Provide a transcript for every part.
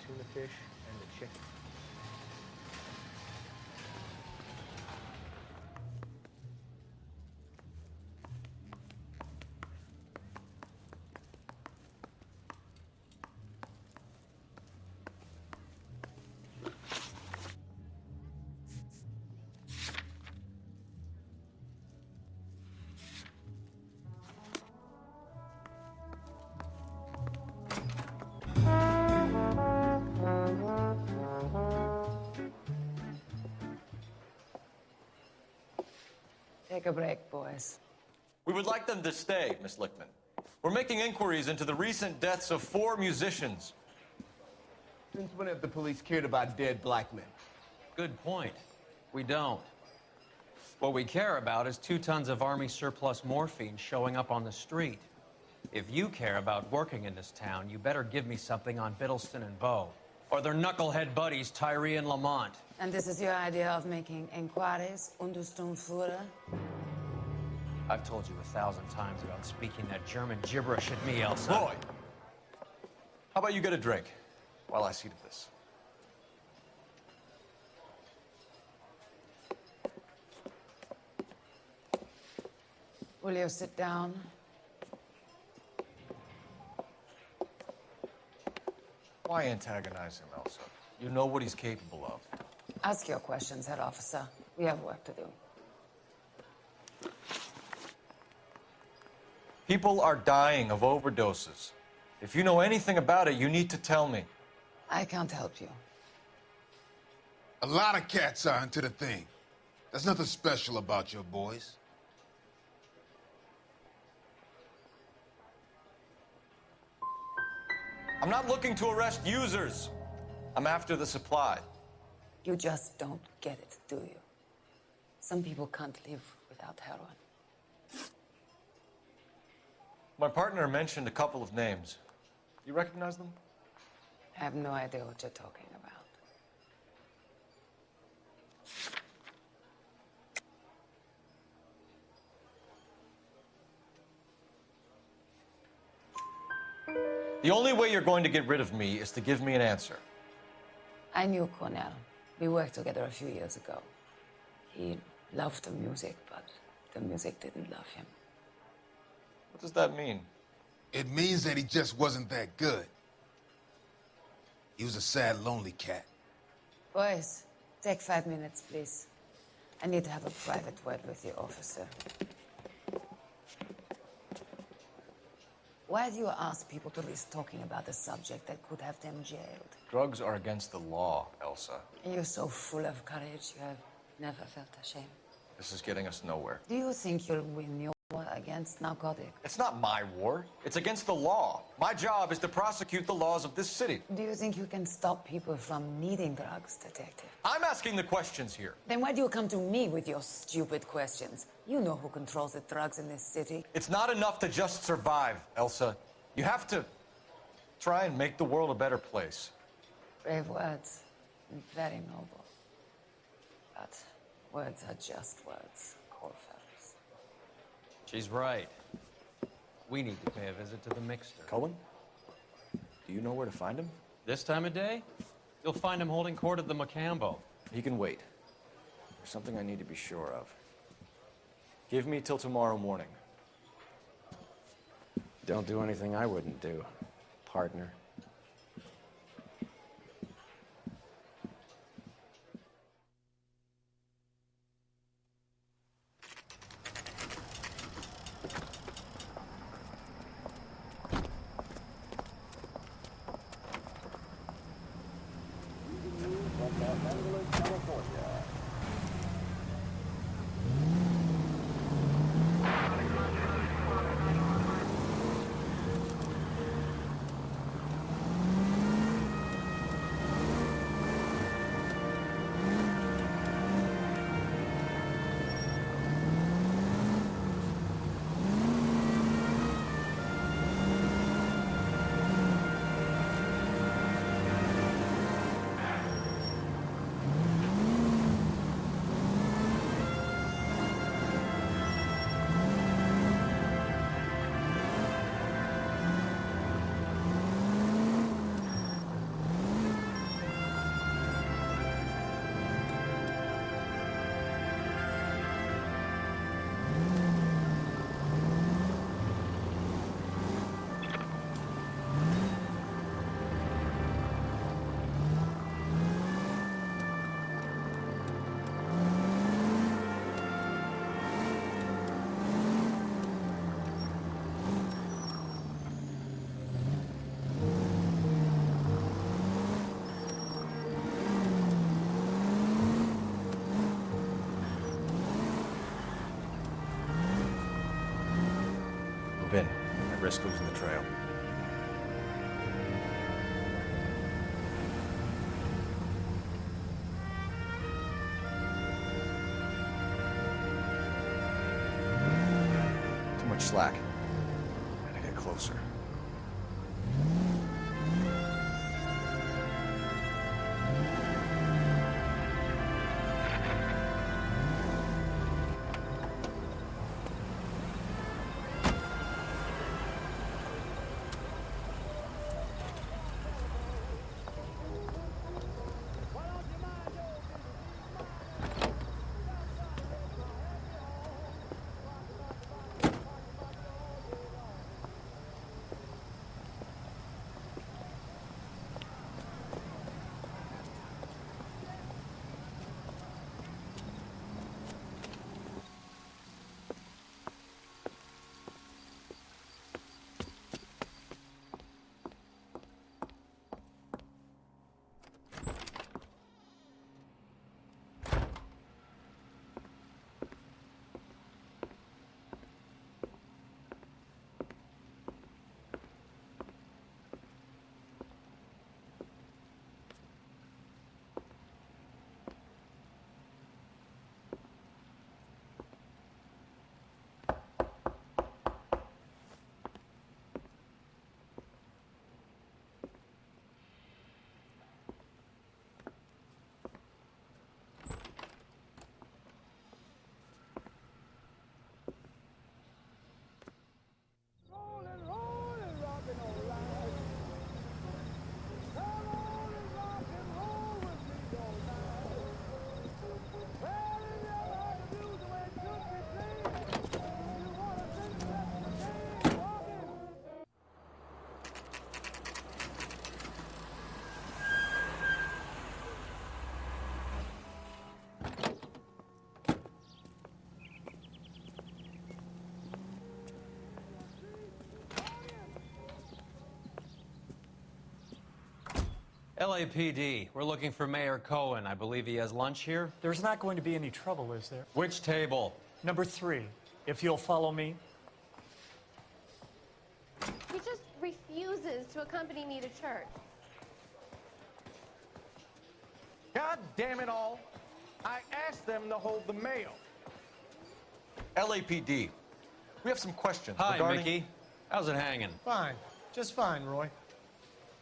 tuna fish, and the chicken. Take a break, boys. We would like them to stay, Miss Lickman. We're making inquiries into the recent deaths of 4 musicians. Since when have the police cared about dead black men? Good point. We don't. What we care about is 2 tons of Army surplus morphine showing up on the street. If you care about working in this town, you better give me something on Biddleston and Bow, or their knucklehead buddies, Tyree and Lamont. And this is your idea of making inquiries, Untersturmführer? I've told you 1,000 times about speaking that German gibberish at me, Elsa. Roy! How about you get a drink while I see to this? Will you sit down? Why antagonize him, Elsa? You know what he's capable of. Ask your questions, Herr Officer. We have work to do. People are dying of overdoses. If you know anything about it, you need to tell me. I can't help you. A lot of cats are into the thing. There's nothing special about your boys. I'm not looking to arrest users. I'm after the supply. You just don't get it, do you? Some people can't live without heroin. My partner mentioned a couple of names. You recognize them? I have no idea what you're talking about. The only way you're going to get rid of me is to give me an answer. I knew Cornell. We worked together a few years ago. He loved the music, but the music didn't love him. What does that mean? It means that he just wasn't that good. He was a sad, lonely cat. Boys, take 5 minutes, please. I need to have a private word with the officer. Why do you ask people to risk talking about a subject that could have them jailed? Drugs are against the law, Elsa. You're so full of courage, you have never felt ashamed. This is getting us nowhere. Do you think you'll win your war against narcotics? It's not my war. It's against the law. My job is to prosecute the laws of this city. Do you think you can stop people from needing drugs, detective? I'm asking the questions here. Then why do you come to me with your stupid questions? You know who controls the drugs in this city. It's not enough to just survive, Elsa. You have to try and make the world a better place. Brave words, and very noble. But words are just words, Corvallis. She's right. We need to pay a visit to the mixer. Cullen? Do you know where to find him? This time of day, you'll find him holding court at the Macambo. He can wait. There's something I need to be sure of. Give me till tomorrow morning. Don't do anything I wouldn't do, partner. Move in. I risk losing the trail. Too much slack. Gotta get closer. LAPD, we're looking for Mayor Cohen. I believe he has lunch here. There's not going to be any trouble, is there? Which table? Number 3, if you'll follow me. He just refuses to accompany me to church. God damn it all. I asked them to hold the mail. LAPD, we have some questions Hi, regarding... Mickey. How's it hanging? Fine. Just fine, Roy.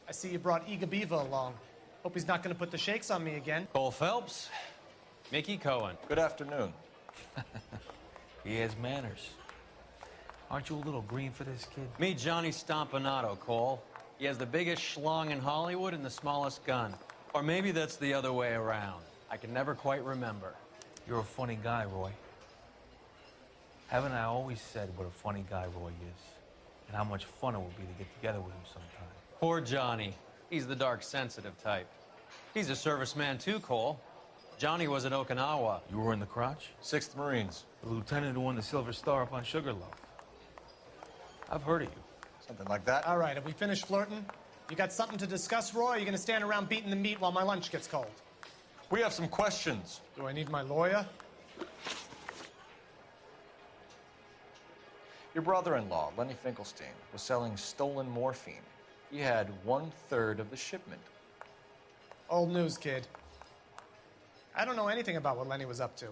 I see you brought Eager Beaver along. Hope he's not going to put the shakes on me again. Cole Phelps, Mickey Cohen. Good afternoon. He has manners. Aren't you a little green for this kid? Meet Johnny Stompanato, Cole. He has the biggest schlong in Hollywood and the smallest gun. Or maybe that's the other way around. I can never quite remember. You're a funny guy, Roy. Haven't I always said what a funny guy Roy is? And how much fun it would be to get together with him sometime? Poor Johnny. He's the dark, sensitive type. He's a serviceman too, Cole. Johnny was at Okinawa. You were in the crotch? 6th Marines. The lieutenant who won the Silver Star up on Sugarloaf. I've heard of you. Something like that. All right, have we finished flirting? You got something to discuss, Roy, or are you going to stand around beating the meat while my lunch gets cold? We have some questions. Do I need my lawyer? Your brother-in-law, Lenny Finkelstein, was selling stolen morphine. He had 1/3 of the shipment. Old news, kid. I don't know anything about what Lenny was up to.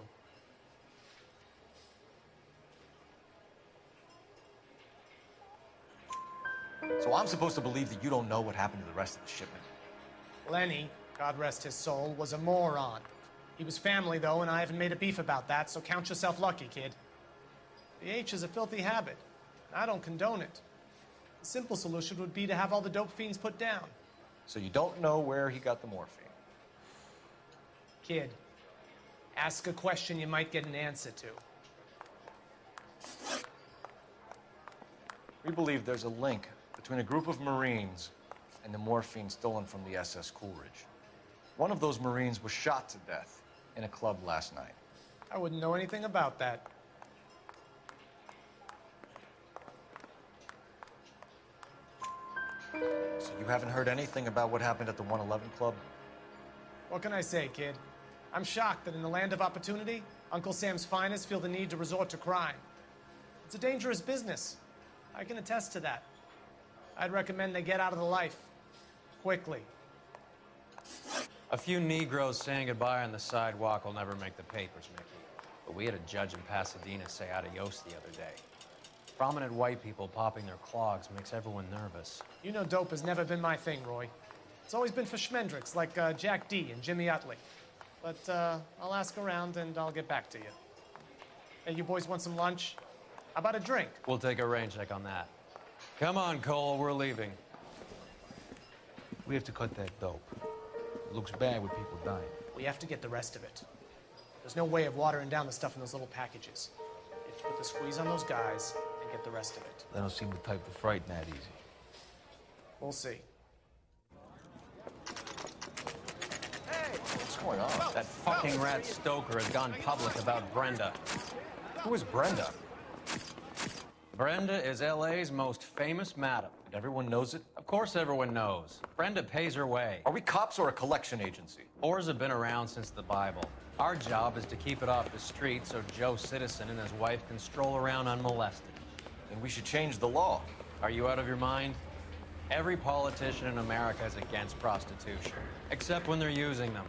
So I'm supposed to believe that you don't know what happened to the rest of the shipment? Lenny, God rest his soul, was a moron. He was family, though, and I haven't made a beef about that, so count yourself lucky, kid. The H is a filthy habit. I don't condone it. The simple solution would be to have all the dope fiends put down. So you don't know where he got the morphine? Kid, ask a question you might get an answer to. We believe there's a link between a group of Marines and the morphine stolen from the SS Coolidge. One of those Marines was shot to death in a club last night. I wouldn't know anything about that. So you haven't heard anything about what happened at the 111 Club? What can I say, kid? I'm shocked that in the land of opportunity, Uncle Sam's finest feel the need to resort to crime. It's a dangerous business. I can attest to that. I'd recommend they get out of the life. Quickly. A few Negroes saying goodbye on the sidewalk will never make the papers, Mickey. But we had a judge in Pasadena say adios the other day. Prominent white people popping their clogs makes everyone nervous. You know dope has never been my thing, Roy. It's always been for schmendricks like Jack D. and Jimmy Utley. But I'll ask around and I'll get back to you. Hey, you boys want some lunch? How about a drink? We'll take a rain check on that. Come on, Cole, we're leaving. We have to cut that dope. It looks bad with people dying. We have to get the rest of it. There's no way of watering down the stuff in those little packages. You have to put the squeeze on those guys and get the rest of it. They don't seem the type to frighten that easy. We'll see. What's going on? That fucking rat Stoker has gone public about Brenda. Who is Brenda? Brenda is L.A.'s most famous madam. And everyone knows it? Of course everyone knows. Brenda pays her way. Are we cops or a collection agency? Whores have been around since the Bible. Our job is to keep it off the street so Joe Citizen and his wife can stroll around unmolested. Then we should change the law. Are you out of your mind? Every politician in America is against prostitution, except when they're using them.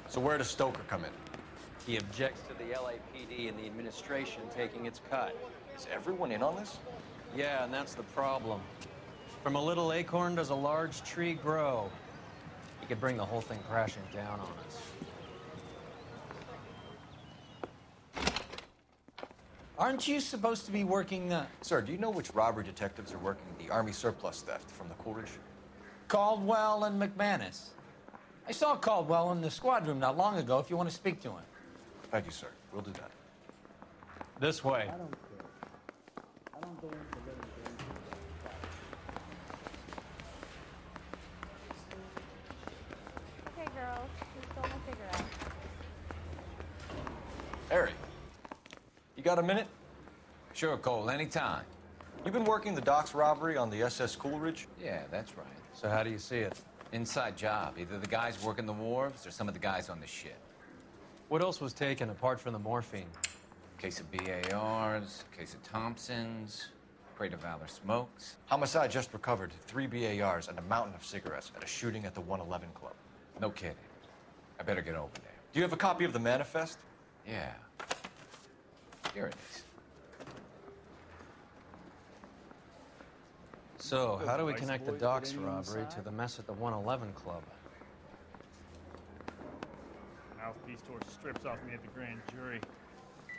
So where does Stoker come in? He objects to the LAPD and the administration taking its cut. Is everyone in on this? Yeah, and that's the problem. From a little acorn does a large tree grow. He could bring the whole thing crashing down on us. Aren't you supposed to be working, Sir, do you know which robbery detectives are working the Army surplus theft from the Coolidge? Caldwell and McManus? I saw Caldwell in the squad room not long ago if you want to speak to him. Thank you, sir. We'll do that. This way. Okay, girls, we stole my cigarette. Harry, you got a minute? Sure, Cole, anytime. You've been working the docks robbery on the SS Coolidge? Yeah, that's right. So how do you see it? Inside job. Either the guys working the wharves or some of the guys on the ship. What else was taken apart from the morphine? Case of BARs, case of Thompsons, crate of Valor smokes. Homicide just recovered 3 BARs and a mountain of cigarettes at a shooting at the 111 Club. No kidding. I better get over there. Do you have a copy of the manifest? Yeah. Here it is. So, how do we connect the docks robbery to the mess at the 111 Club? Mouthpiece tore strips off me at the grand jury.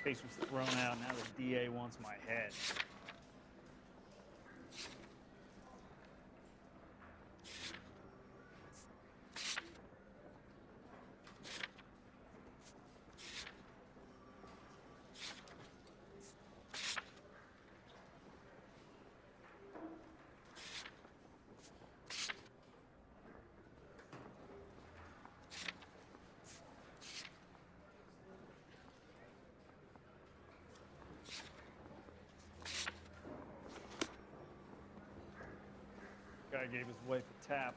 Case was thrown out. Now the DA wants my head. Guy gave his wife a tap.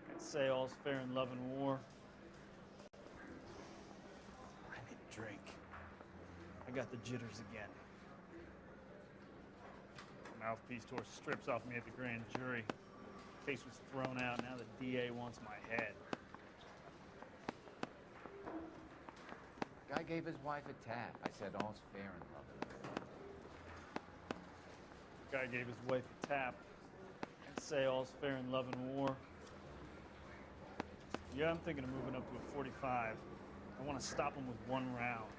Can't say all's fair in love and war. I need a drink. I got the jitters again. Mouthpiece tore strips off me at the grand jury. Case was thrown out. Now the DA wants my head. Guy gave his wife a tap. I said all's fair in love and war. Guy gave his wife a tap. Say all's fair in love and war. Yeah, I'm thinking of moving up to a 45. I want to stop him with one round.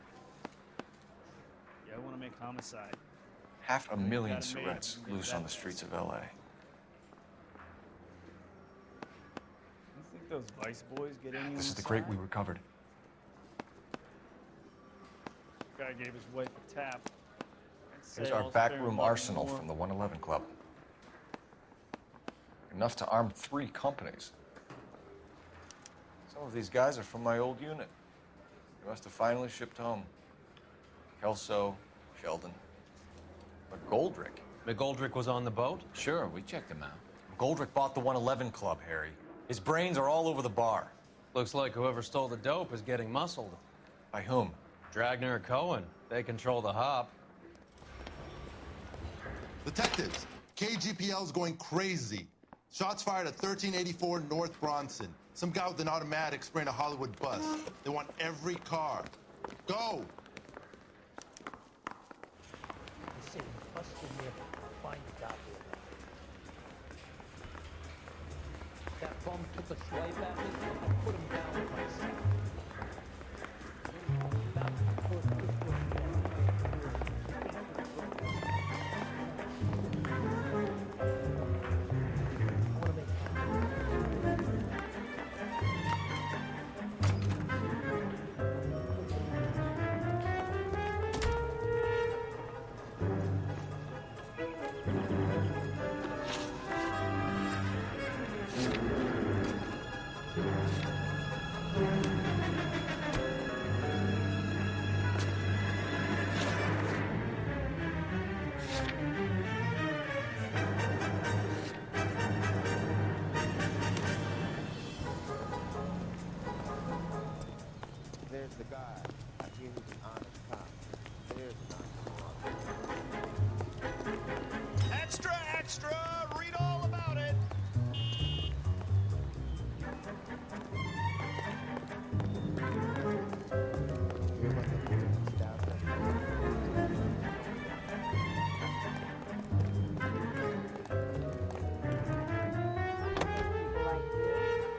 Yeah, I want to make homicide. 500,000 cigarettes loose on the streets of L.A. You think those Vice boys get anyone? This is the crate we recovered. Guy gave his wife a tap. Here's our backroom arsenal from the 111 Club. Enough to arm 3 companies. Some of these guys are from my old unit. They must have finally shipped home. Kelso, Sheldon. But Goldrick. McGoldrick was on the boat? Sure, we checked him out. Goldrick bought the 111 Club, Harry. His brains are all over the bar. Looks like whoever stole the dope is getting muscled. By whom? Dragner or Cohen. They control the hop. Detectives, KGPL's going crazy. Shots fired at 1384 North Bronson. Some guy with an automatic spraying a Hollywood bus. They want every car. Go! That bum took a swipe at me, I put him down with my sack. There's the guy. I hear he's an honest cop. There's an honest cop. Extra, extra! Read all about it!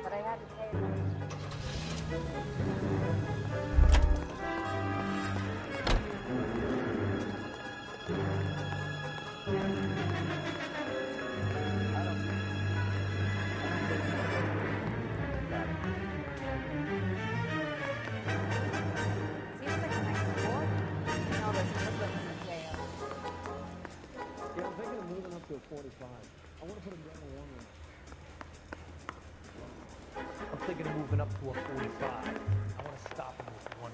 But I had to pay them. Yeah, I'm thinking of moving up to a 45. I want to put him down to one room. I'm thinking of moving up to a 45. I want to stop him with one.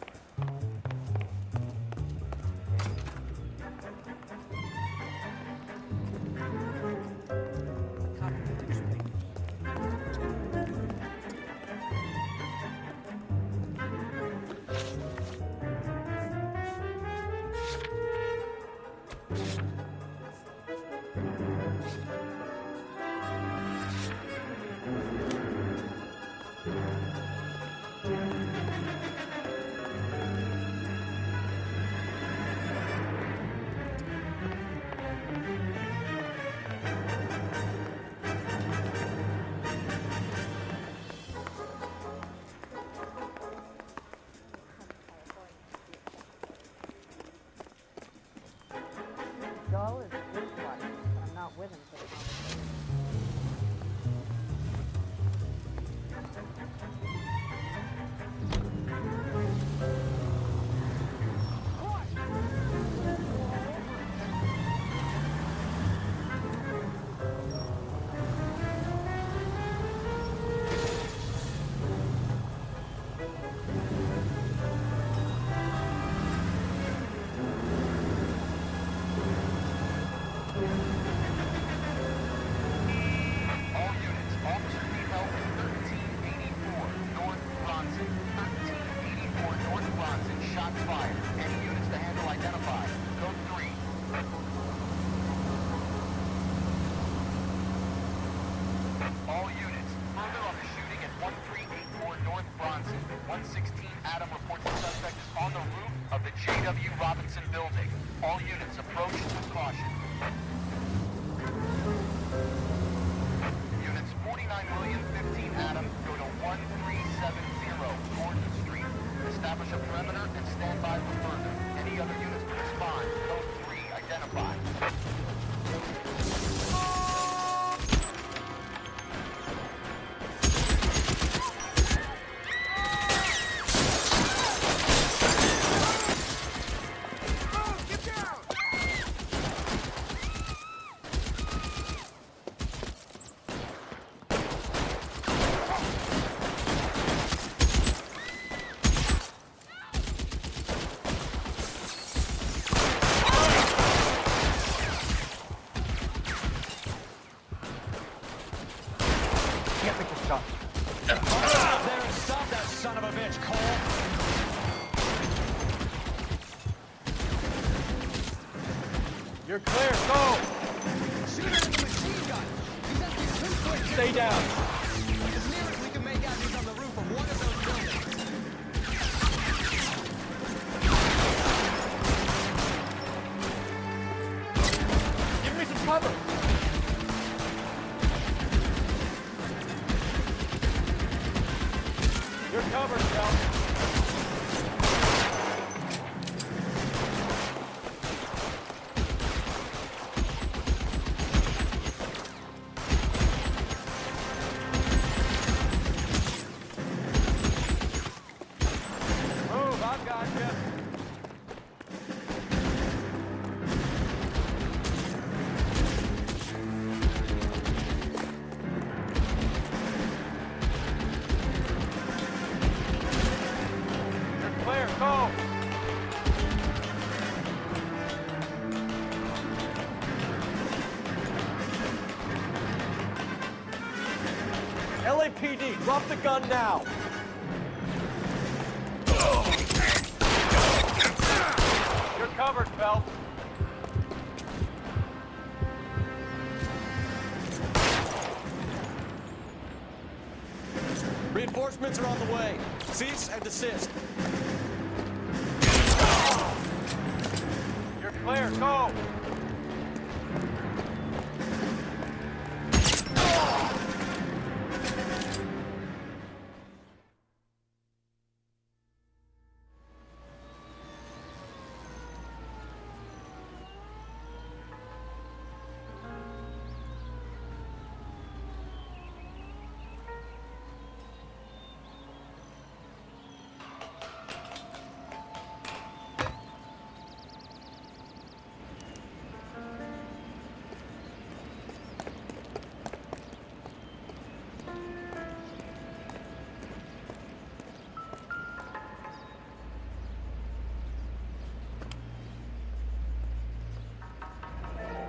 Joel is with one, but I'm not with him for the conversation. You're clear, go! Shoot him with a machine gun. He's up here too quick. Stay down. As near as we can make out, he's on the roof of one of those buildings. Give me some cover. You're covered, Cal. Move, I've got you. You're clear, go. LAPD, drop the gun now. You're covered, Phelps. Reinforcements are on the way. Cease and desist. You're clear, go.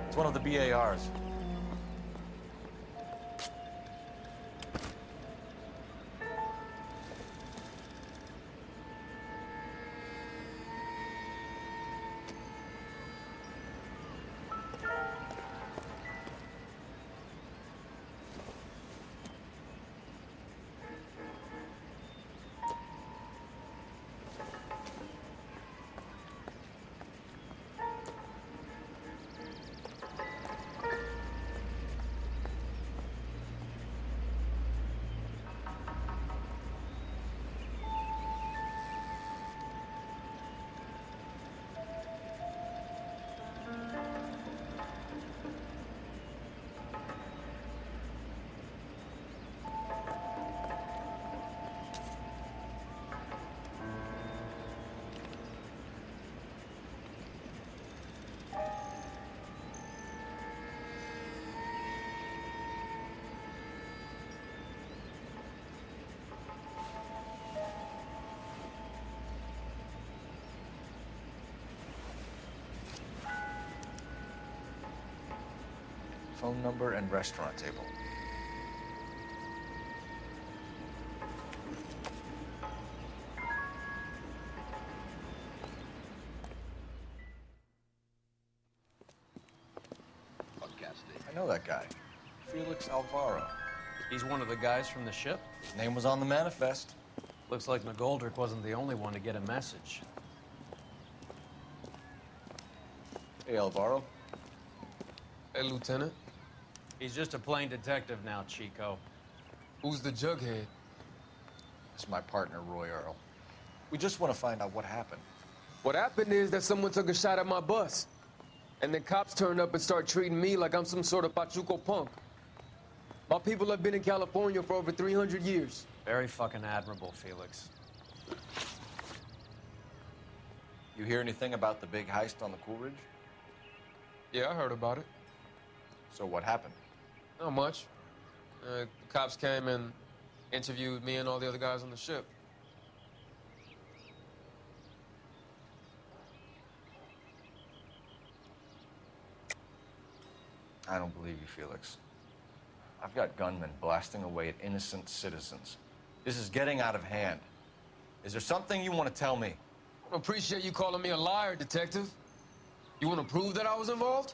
It's one of the BARs. Phone number and restaurant table. I know that guy. Felix Alvaro. He's one of the guys from the ship? His name was on the manifest. Looks like McGoldrick wasn't the only one to get a message. Hey, Alvaro. Hey, Lieutenant. He's just a plain detective now, Chico. Who's the jughead? This is my partner, Roy Earl. We just want to find out what happened. What happened is that someone took a shot at my bus. And then cops turned up and start treating me like I'm some sort of Pachuco punk. My people have been in California for over 300 years. Very fucking admirable, Felix. You hear anything about the big heist on the Coolidge? Yeah, I heard about it. So what happened? Not much. The cops came and interviewed me and all the other guys on the ship. I don't believe you, Felix. I've got gunmen blasting away at innocent citizens. This is getting out of hand. Is there something you want to tell me? I appreciate you calling me a liar, Detective. You want to prove that I was involved?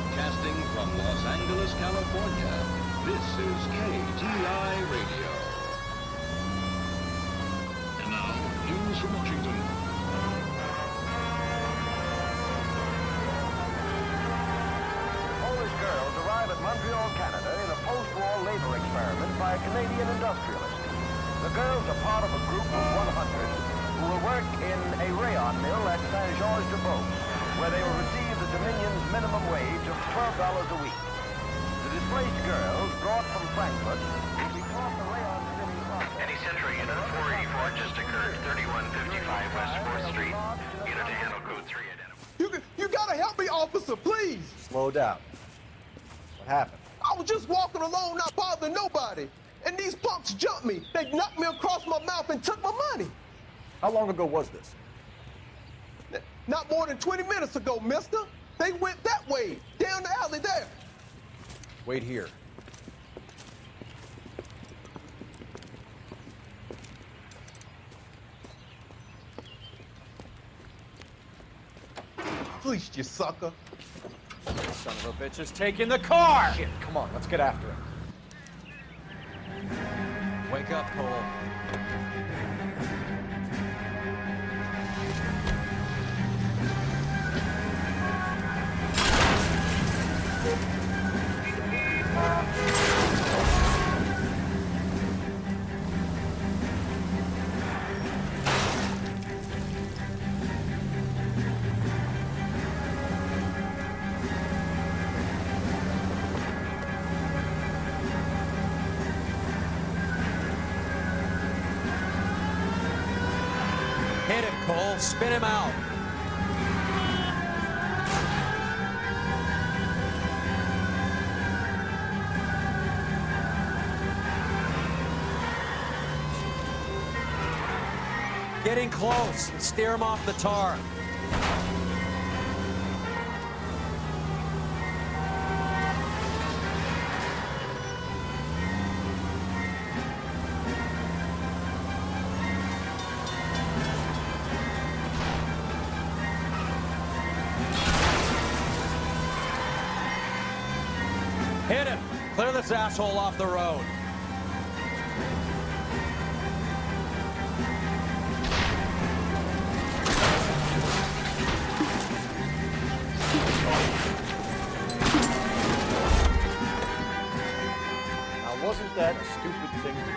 Broadcasting from Los Angeles, California, this is KTI Radio. And now, news from Washington. Polish girls arrive at Montreal, Canada in a post-war labor experiment by a Canadian industrialist. The girls are part of a group of 100 who will work in a rayon mill at Saint-Georges-de-Beauce, where they will receive the Dominion's minimum wage of $12 a week. The displaced girls, brought from Frankfurt, will be taught the rayon spinning process. Any Central Unit 484 just occurred, 3155 West 4th Street. Unit to handle code 3 identified. You gotta help me, officer, please! Slow down. What happened? I was just walking along, not bothering nobody. And these punks jumped me. They knocked me across my mouth and took my money. How long ago was this? Not more than 20 minutes ago, mister. They went that way, down the alley there. Wait here. Please, you sucker. Son of a bitch is taking the car! Shit, come on, let's get after him. Wake up, Cole. Hit him, Cole. Spin him out. Getting close. Steer him off the tar. Hit him! Clear this asshole off the road. Now, wasn't that a stupid thing to do?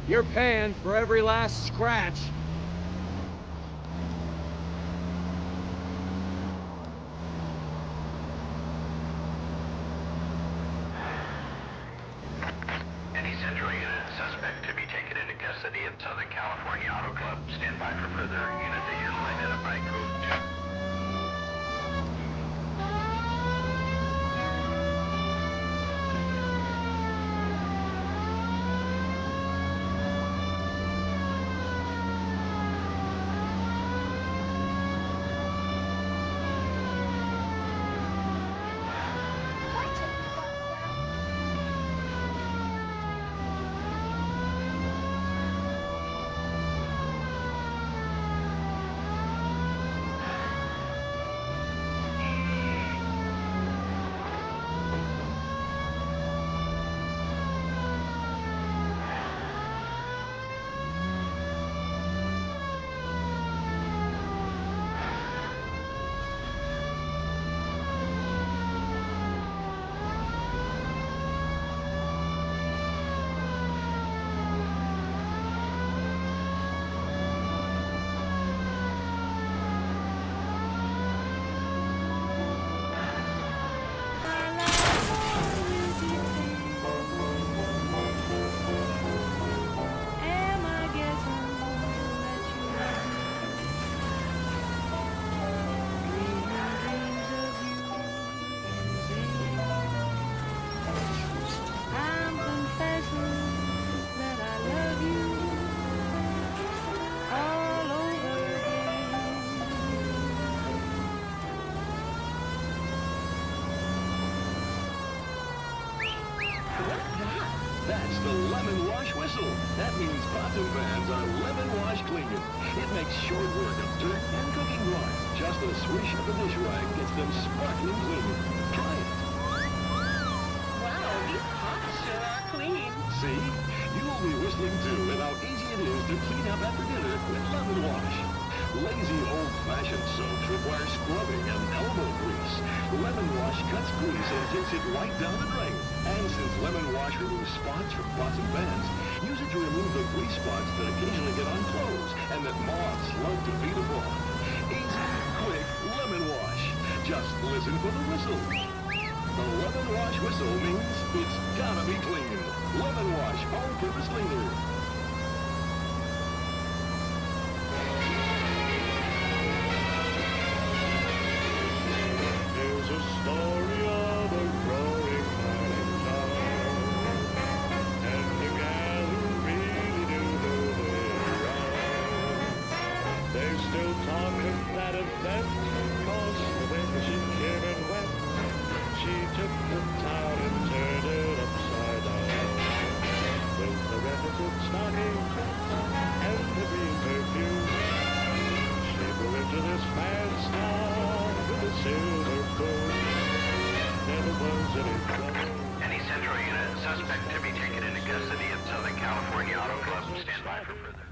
You're paying for every last scratch. Any Central Unit suspect to be taken That's the lemon wash whistle. That means pots and pans are lemon wash cleaner. It makes short work of dirt and cooking grime. Just a swish of the dish rag gets them sparkling clean. Try it. Wow, these pots sure are clean. See? You'll be whistling too at how easy it is to clean up after dinner with lemon wash. Lazy old-fashioned soaps require scrubbing and elbow grease. Lemon wash cuts grease and takes it right down the drain. And since lemon wash removes spots from pots and pans, use it to remove the grease spots that occasionally get on clothes and that moths love to feed upon. Easy, quick lemon wash. Just listen for the whistle. The lemon wash whistle means it's gotta be clean. Lemon wash all-purpose cleaner. There's a story of a growing town, and the gal who really do know their round. They're still talking that event, 'cause when she came and went, she took the town and turned it upside down. With the requisite stocking and the green perfume, she grew into this man's town with a silver spoon. Never was any trouble. Any Central unit, suspect to be taken into custody at Southern California Auto Club. Stand by for further.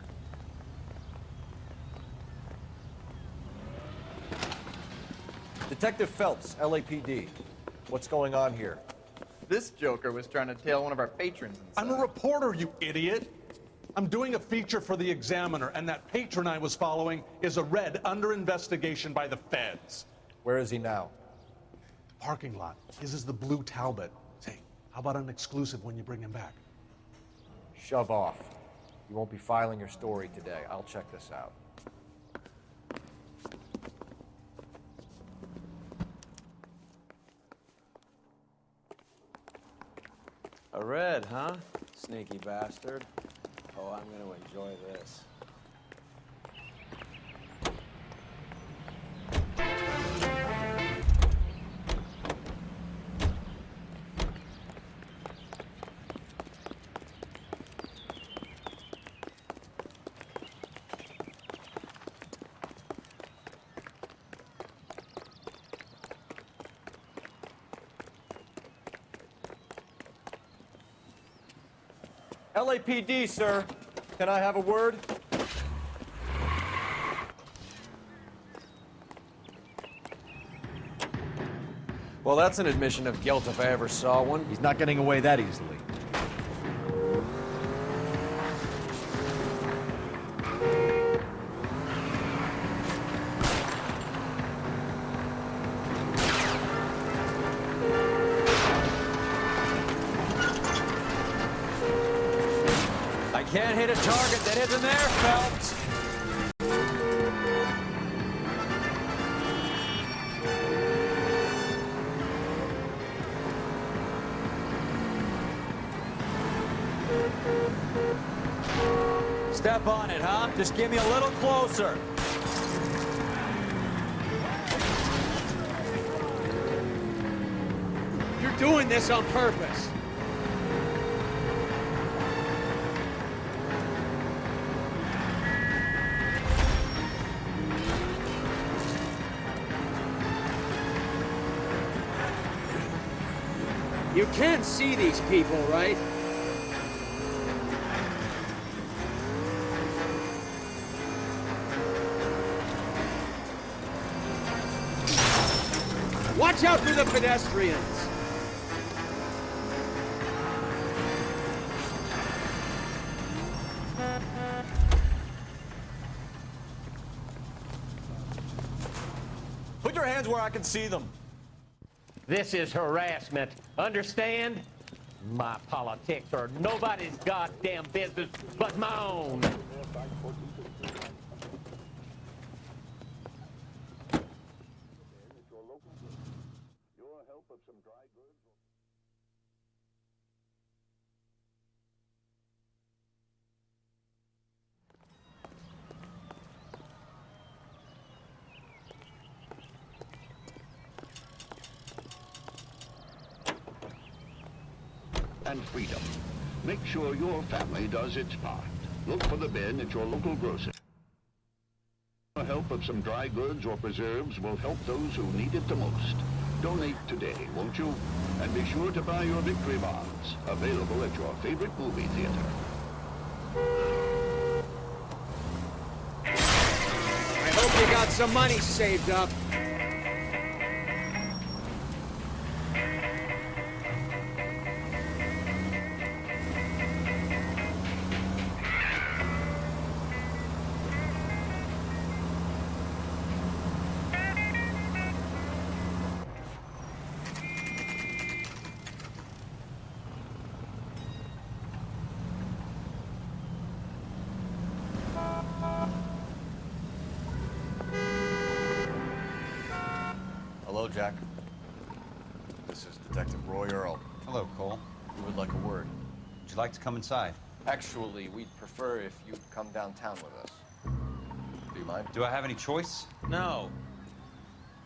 Detective Phelps, LAPD. What's going on here? This joker was trying to tail one of our patrons inside. I'm a reporter, you idiot. I'm doing a feature for the Examiner, and that patron I was following is a red under investigation by the feds. Where is he now? Parking lot. His is the blue Talbot. Say, how about an exclusive when you bring him back? Shove off. You won't be filing your story today. I'll check this out. A red, huh? Sneaky bastard. Oh, I'm gonna enjoy this. LAPD, sir. Can I have a word? Well, that's an admission of guilt if I ever saw one. He's not getting away that easily. Can't hit a target that isn't there, Phelps. Step on it, huh? Just give me a little closer. You're doing this on purpose. You can't see these people, right? Watch out for the pedestrians! Put your hands where I can see them. This is harassment. Understand? My politics are nobody's goddamn business but my own. And freedom. Make sure your family does its part. Look for the bin at your local grocer. The help of some dry goods or preserves will help those who need it the most. Donate today, won't you? And be sure to buy your victory bonds, available at your favorite movie theater. I hope you got some money saved up. Hello, Jack. This is Detective Roy Earl. Hello, Cole. We would like a word. Would you like to come inside? Actually, we'd prefer if you'd come downtown with us. Do you mind? Do I have any choice? No,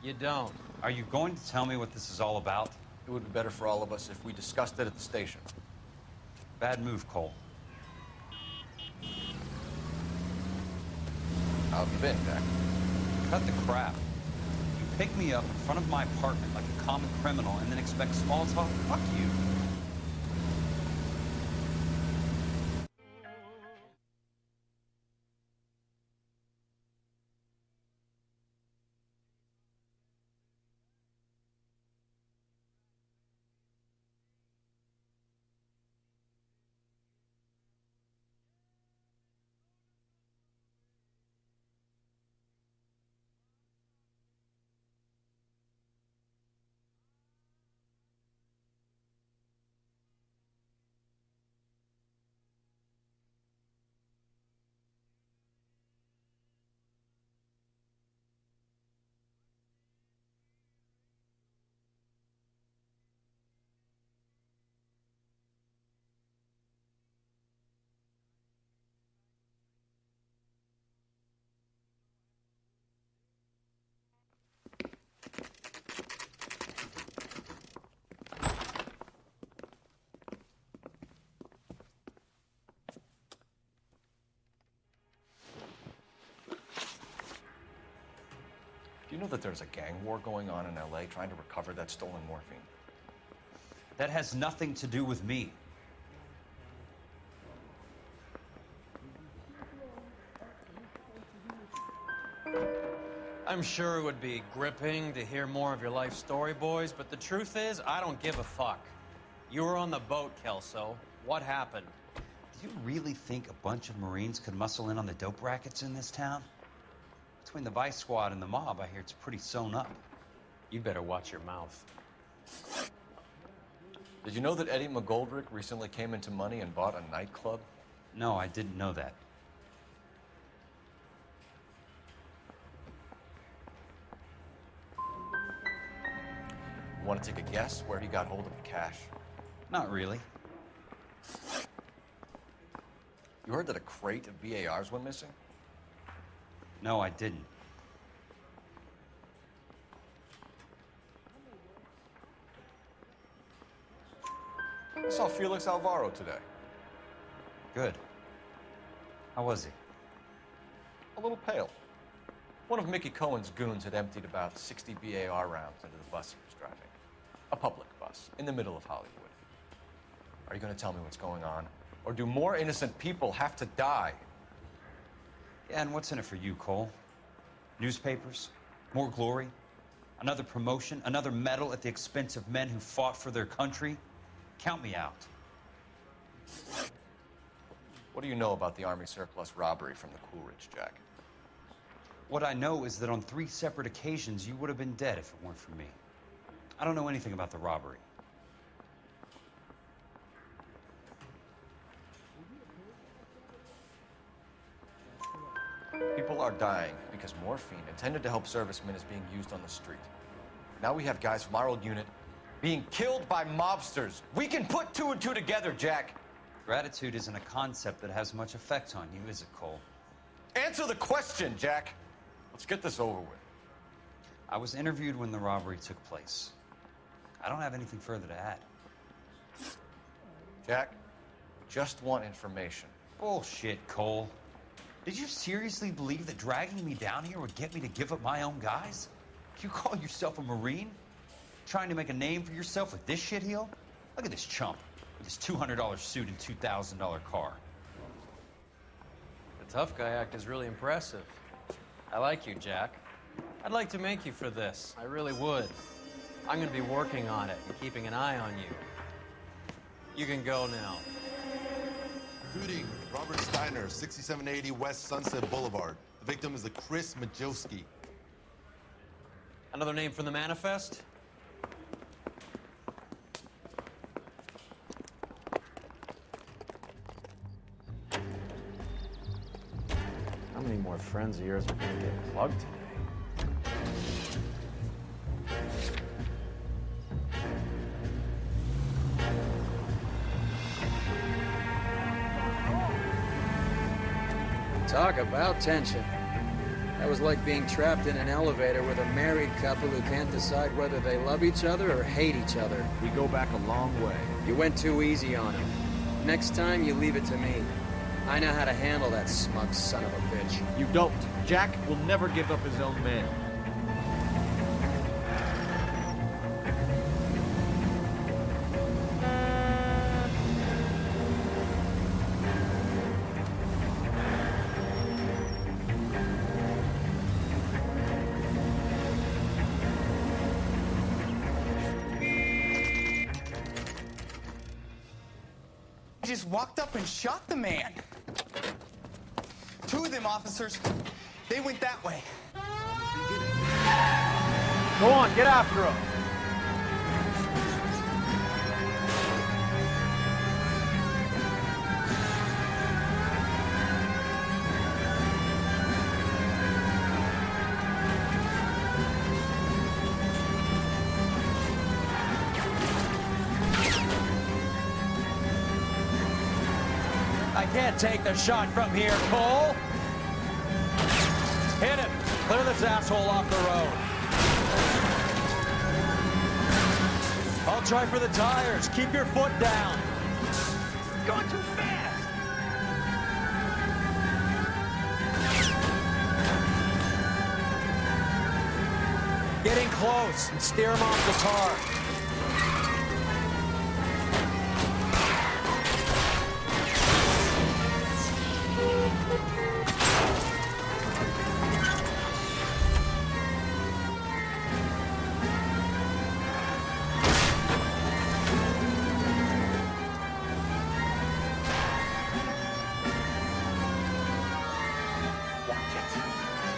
you don't. Are you going to tell me what this is all about? It would be better for all of us if we discussed it at the station. Bad move, Cole. How have you been, Jack? Cut the crap. You pick me up in front of my apartment like a common criminal and then expect small talk? Fuck you. Do you know that there's a gang war going on in L.A. trying to recover that stolen morphine? That has nothing to do with me. I'm sure it would be gripping to hear more of your life story, boys, but the truth is, I don't give a fuck. You were on the boat, Kelso. What happened? Do you really think a bunch of Marines could muscle in on the dope rackets in this town? Between the Vice Squad and the mob, I hear it's pretty sewn up. You better watch your mouth. Did you know that Eddie McGoldrick recently came into money and bought a nightclub? No, I didn't know that. Want to take a guess where he got hold of the cash? Not really. You heard that a crate of BARs went missing? No, I didn't. I saw Felix Alvaro today. Good. How was he? A little pale. One of Mickey Cohen's goons had emptied about 60 BAR rounds into the bus he was driving. A public bus, in the middle of Hollywood. Are you going to tell me what's going on? Or do more innocent people have to die? Yeah, and what's in it for you, Cole? Newspapers? More glory? Another promotion? Another medal at the expense of men who fought for their country? Count me out. What do you know about the Army surplus robbery from the Coolidge, Jack? What I know is that on 3 separate occasions, you would have been dead if it weren't for me. I don't know anything about the robbery. People are dying because morphine intended to help servicemen is being used on the street. Now we have guys from our old unit being killed by mobsters. We can put 2 and 2 together, Jack. Gratitude isn't a concept that has much effect on you, is it, Cole? Answer the question, Jack. Let's get this over with. I was interviewed when the robbery took place. I don't have anything further to add. Jack, Just want information. Bullshit, Cole. Did you seriously believe that dragging me down here would get me to give up my own guys? You call yourself a Marine? Trying to make a name for yourself with this shitheel? Look at this chump with his $200 suit and $2,000 car. The tough guy act is really impressive. I like you, Jack. I'd like to make you for this. I really would. I'm gonna be working on it and keeping an eye on you. You can go now. Shooting, Robert Steiner, 6780 West Sunset Boulevard. The victim is a Chris Majowski. Another name from the manifest? How many more friends of yours are gonna get plugged today? Talk about tension. That was like being trapped in an elevator with a married couple who can't decide whether they love each other or hate each other. We go back a long way. You went too easy on him. Next time, you leave it to me. I know how to handle that smug son of a bitch. You don't. Jack will never give up his own man. Just walked up and shot the man. Two of them officers, they went that way. Go on, get after him. I can't take the shot from here, Cole. Hit him. Clear this asshole off the road. I'll try for the tires. Keep your foot down. Going too fast. Getting close and steer him off the tar.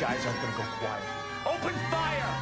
Guys aren't gonna go quiet. Open fire!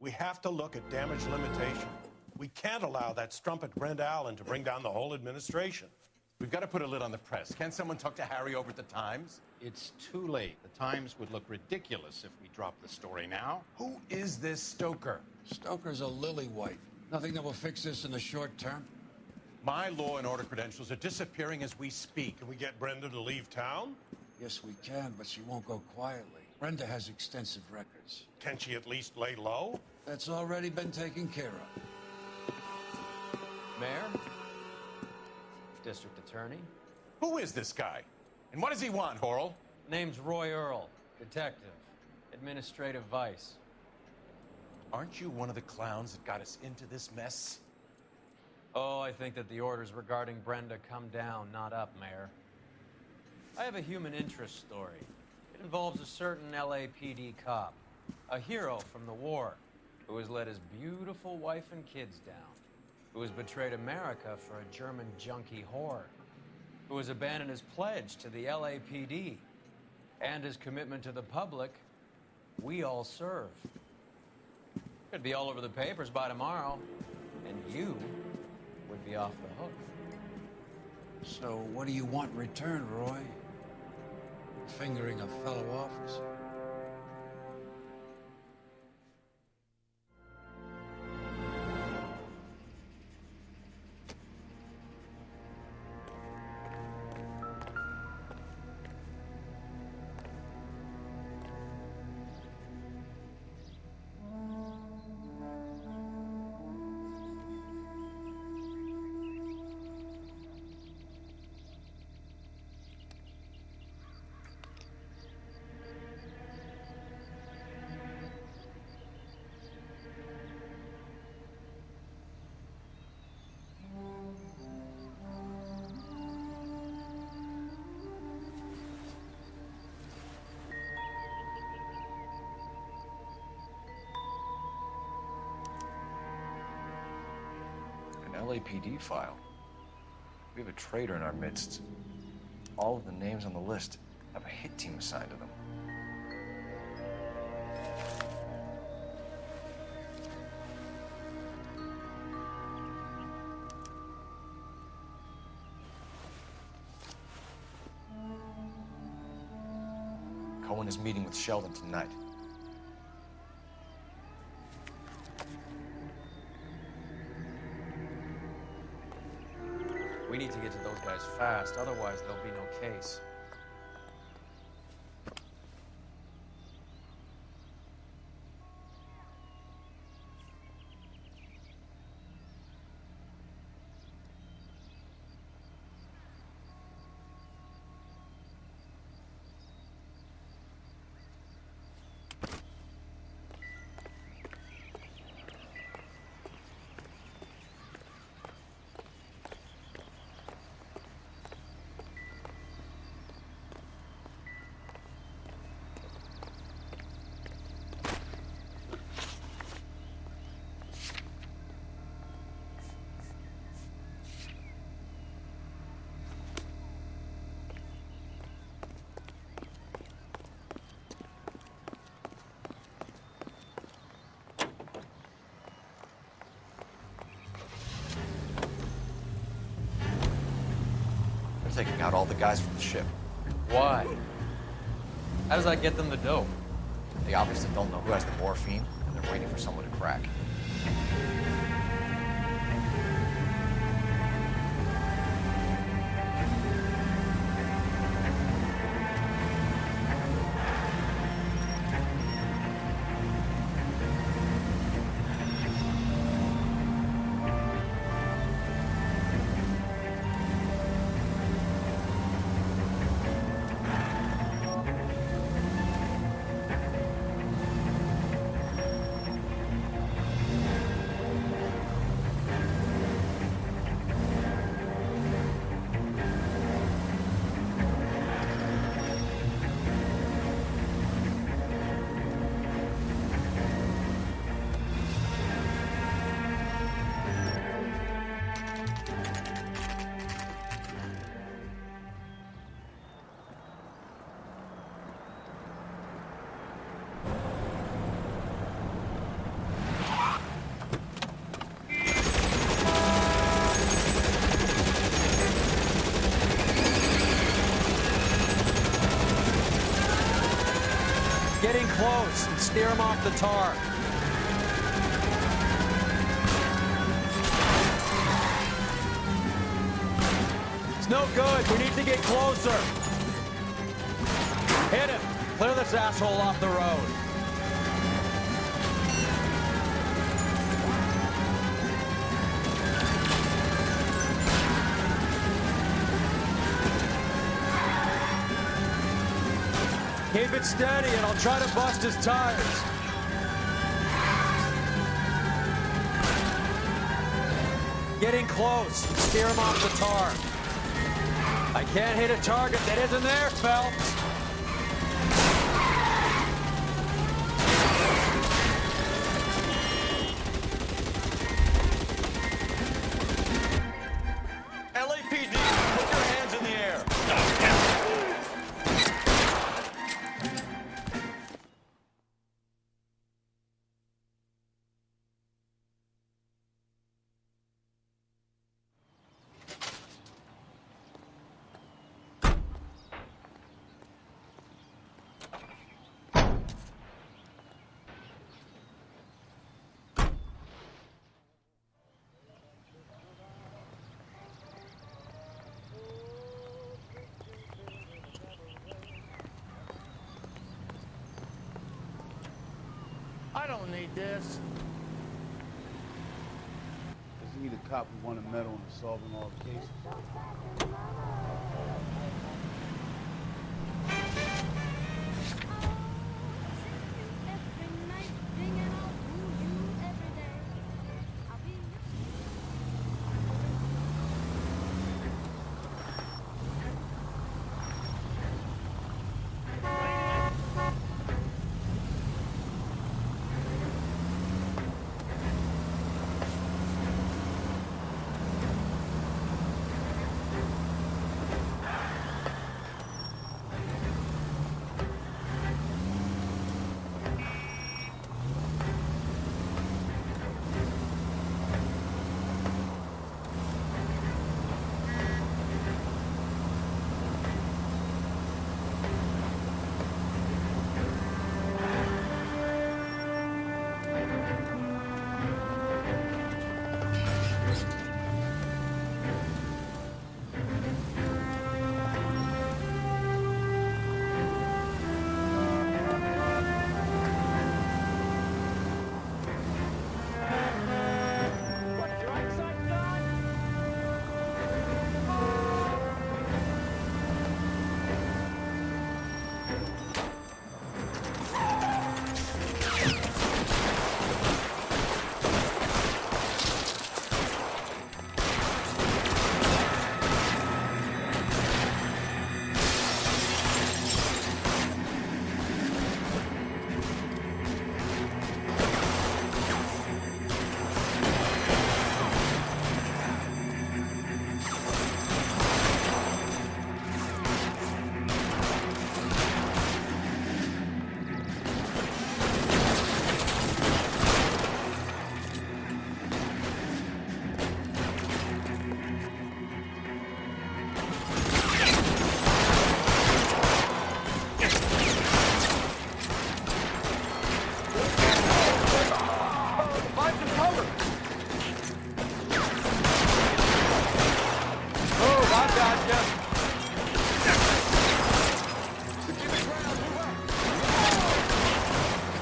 We have to look at damage limitation. We can't allow that strumpet Brent Allen to bring down the whole administration. We've got to put a lid on the press. Can't someone talk to Harry over at the Times? It's too late. The Times would look ridiculous if we dropped the story now. Who is this Stoker? Stoker's a lily-white. Nothing that will fix this in the short term. My law and order credentials are disappearing as we speak. Can we get Brenda to leave town? Yes, we can, but she won't go quietly. Brenda has extensive records. Can she at least lay low? That's already been taken care of. Mayor? District Attorney? Who is this guy? And what does he want, Horrell? Name's Roy Earl, detective, administrative vice. Aren't you one of the clowns that got us into this mess? Oh, I think that the orders regarding Brenda come down, not up, Mayor. I have a human interest story. It involves a certain LAPD cop, a hero from the war, who has let his beautiful wife and kids down, who has betrayed America for a German junkie whore, who has abandoned his pledge to the LAPD and his commitment to the public we all serve. Could be all over the papers by tomorrow, and you would be off the hook. So what do you want in return, Roy? Fingering a fellow officer? LAPD file. We have a traitor in our midst. All of the names on the list have a hit team assigned to them. Cohen is meeting with Sheldon tonight. We need to get to those guys fast, otherwise there'll be no case. Taking out all the guys from the ship. Why? How does that get them the dope? They obviously don't know who has the morphine, and they're waiting for someone to crack. Getting close and steer him off the tar. It's no good. We need to get closer. Hit him. Clear this asshole off the road. Keep it steady, and I'll try to bust his tires. Getting close. Steer him off the tar. I can't hit a target that isn't there, Phelps. LAPD, put your hands in the air. I don't need this. Does he need a cop who won a medal in solving all the cases?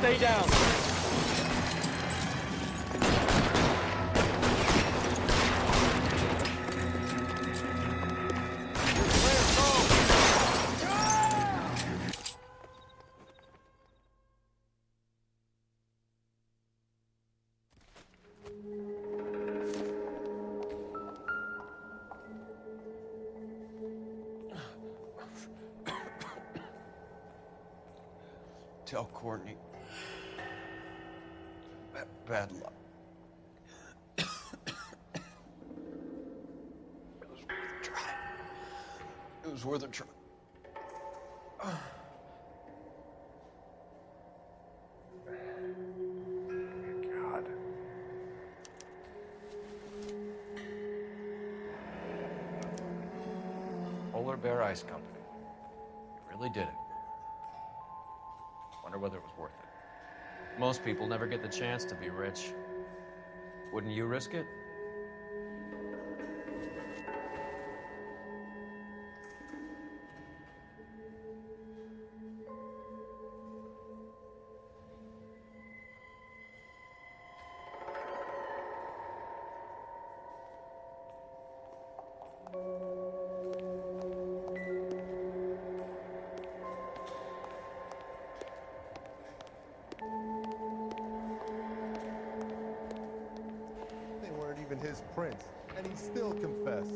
Stay down. Tell Courtney. Bad luck. It was worth a try. It was worth a try. God. Polar Bear Ice Company. You really did it. Wonder whether it was worth it. Most people never get the chance to be rich. Wouldn't you risk it? His prints, and he still confessed.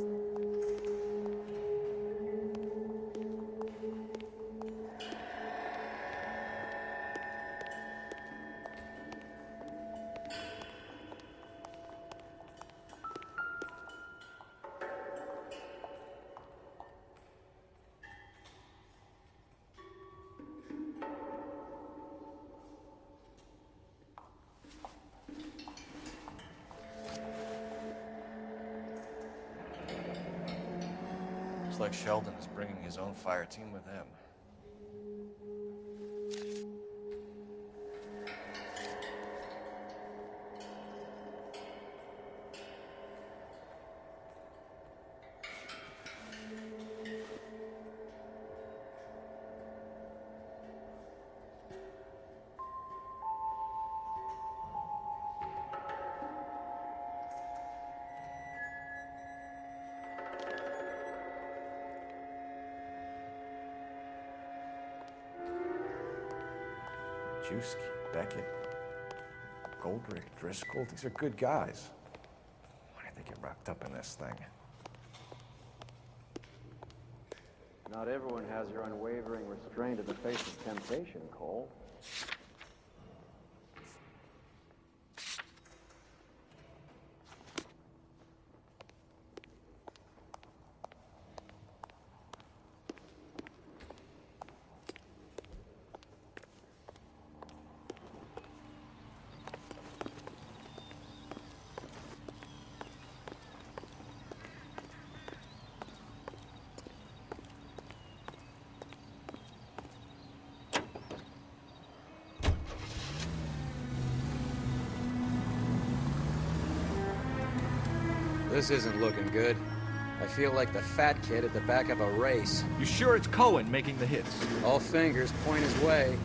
Looks like Sheldon is bringing his own fire team with him. Majewski, Beckett, Goldrick, Driscoll, these are good guys. Why did they get wrapped up in this thing? Not everyone has your unwavering restraint in the face of temptation, Cole. This isn't looking good. I feel like the fat kid at the back of a race. You sure it's Cohen making the hits? All fingers point his way.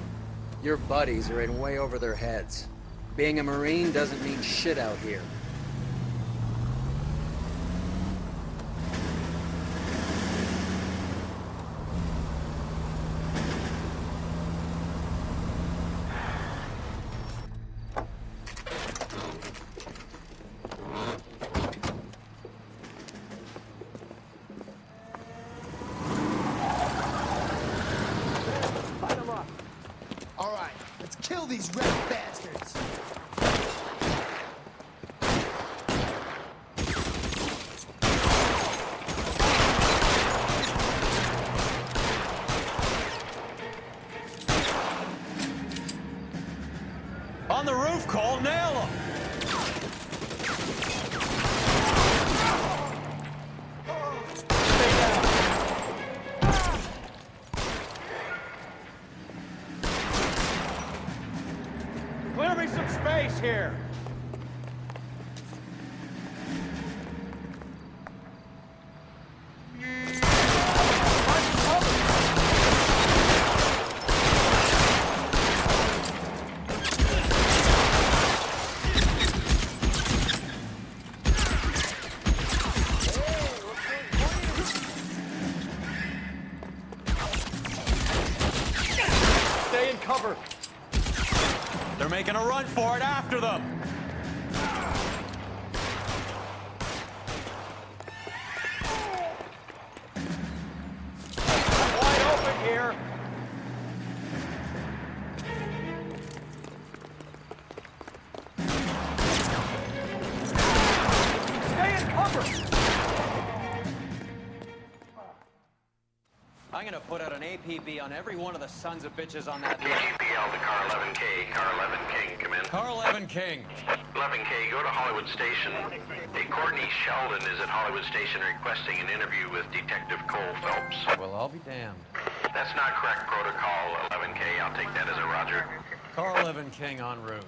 Your buddies are in way over their heads. Being a Marine doesn't mean shit out here. Kill these red bastards! On the roof, Cole, nail him! Clear me some space here. Stay in cover. They're making a run for it after them. Wide open here. Stay in cover. I'm gonna put out an APB on every one of the sons of bitches on that list. GPL to car 11K, car 11 King, come in. Car 11 King. 11K, go to Hollywood Station. Hey, Courtney Sheldon is at Hollywood Station requesting an interview with Detective Cole Phelps. Well, I'll be damned. That's not correct protocol, 11K. I'll take that as a roger. Car 11 King en route.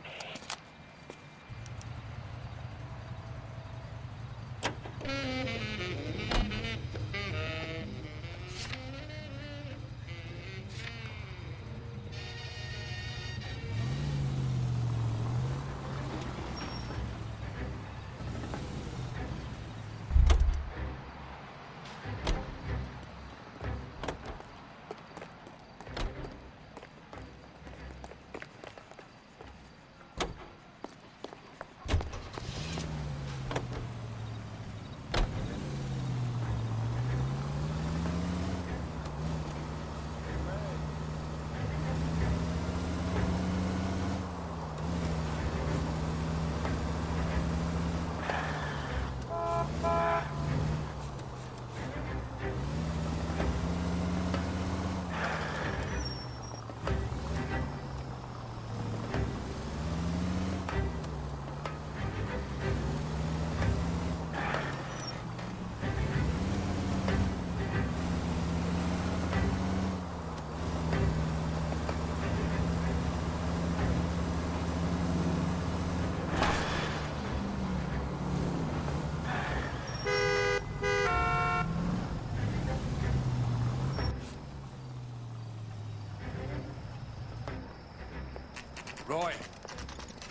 Roy,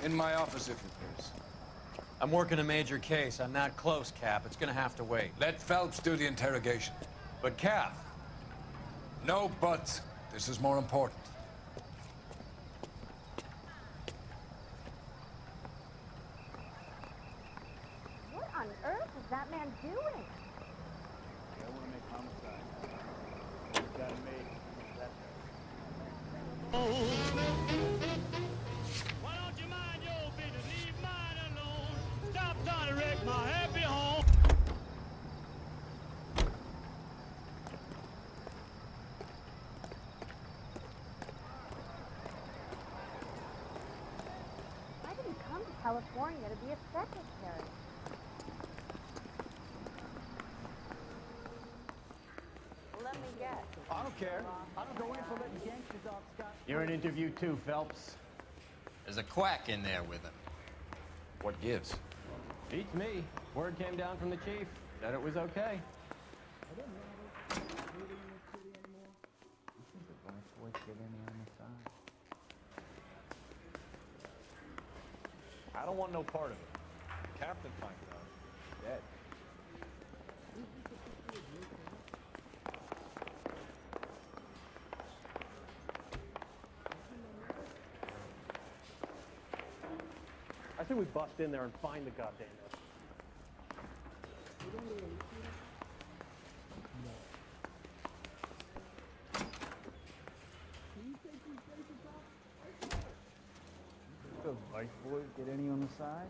in my office, if you please. I'm working a major case. I'm not close, Cap. It's gonna have to wait. Let Phelps do the interrogation. But, Cap. No buts. This is more important. California to be a secretary. Let me guess. I don't care. I don't go in for letting gangsters off scot. You're in interview too, Phelps. There's a quack in there with him. What gives? Beats me. Word came down from the chief. Said it was okay. I don't want no part of it. Captain finds out. Dead. I think we bust in there and find the goddamn thing. Those vice boys get any on the side?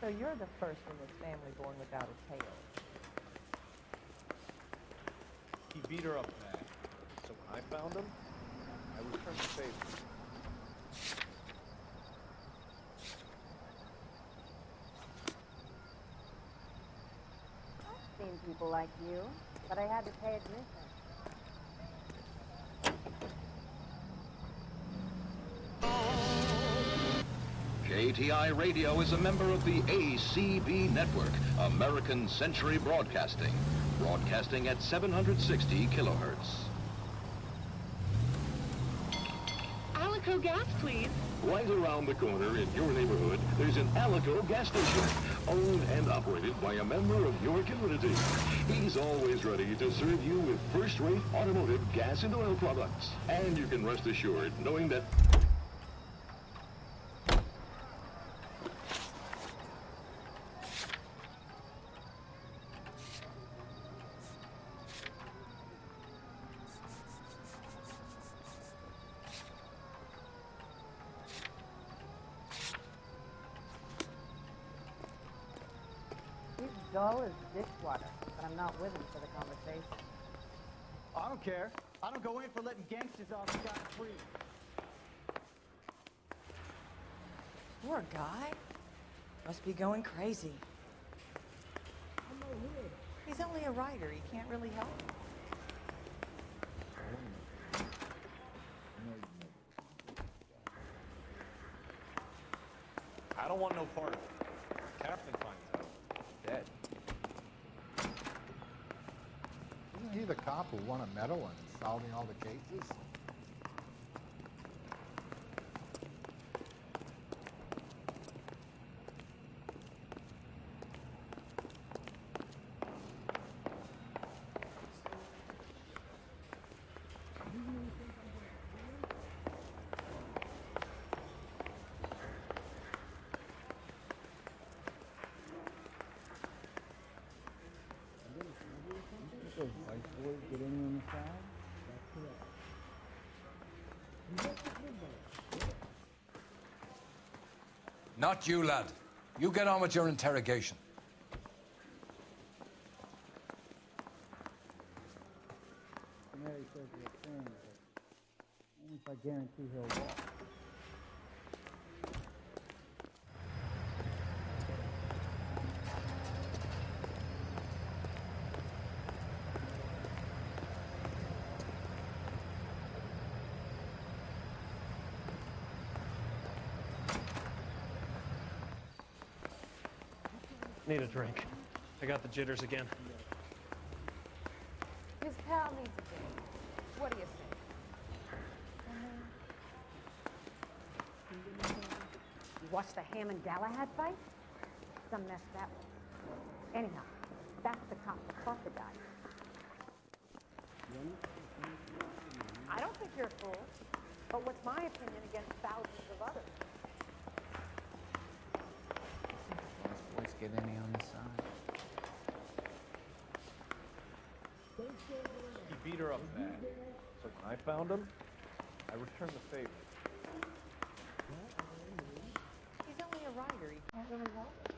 So you're the first in this family born without a tail. He beat her up bad. So when I found him, I returned the favor. I've seen people like you, but I had to pay admission. KTI Radio is a member of the ACB Network, American Century Broadcasting, broadcasting at 760 kilohertz. Alico gas, please. Right around the corner in your neighborhood, there's an Alico gas station, owned and operated by a member of your community. He's always ready to serve you with first-rate automotive gas and oil products. And you can rest assured knowing that Dull as dishwater, but I'm not with him for the conversation. I don't care. I don't go in for letting gangsters off scot-free. Poor guy. Must be going crazy. He's only a writer. He can't really help. I don't want no part of it. Captain finds out. Dead. Isn't he the cop who won a medal in solving all the cases? Those vice boys get any on the side? That's correct. Not you, lad. You get on with your interrogation. Mary says you're saying that only if I guarantee he'll walk. Need a drink. I got the jitters again. His pal needs a drink. What do you say? You watched the Hammond Galahad fight? Some mess that was. Anyhow, that's the cop that caught the guy. I don't think you're a fool. But what's my opinion against thousands of others? Boys get any on the side? He beat her up bad. So when I found him, I returned the favor. He's only a writer. He can't really help it.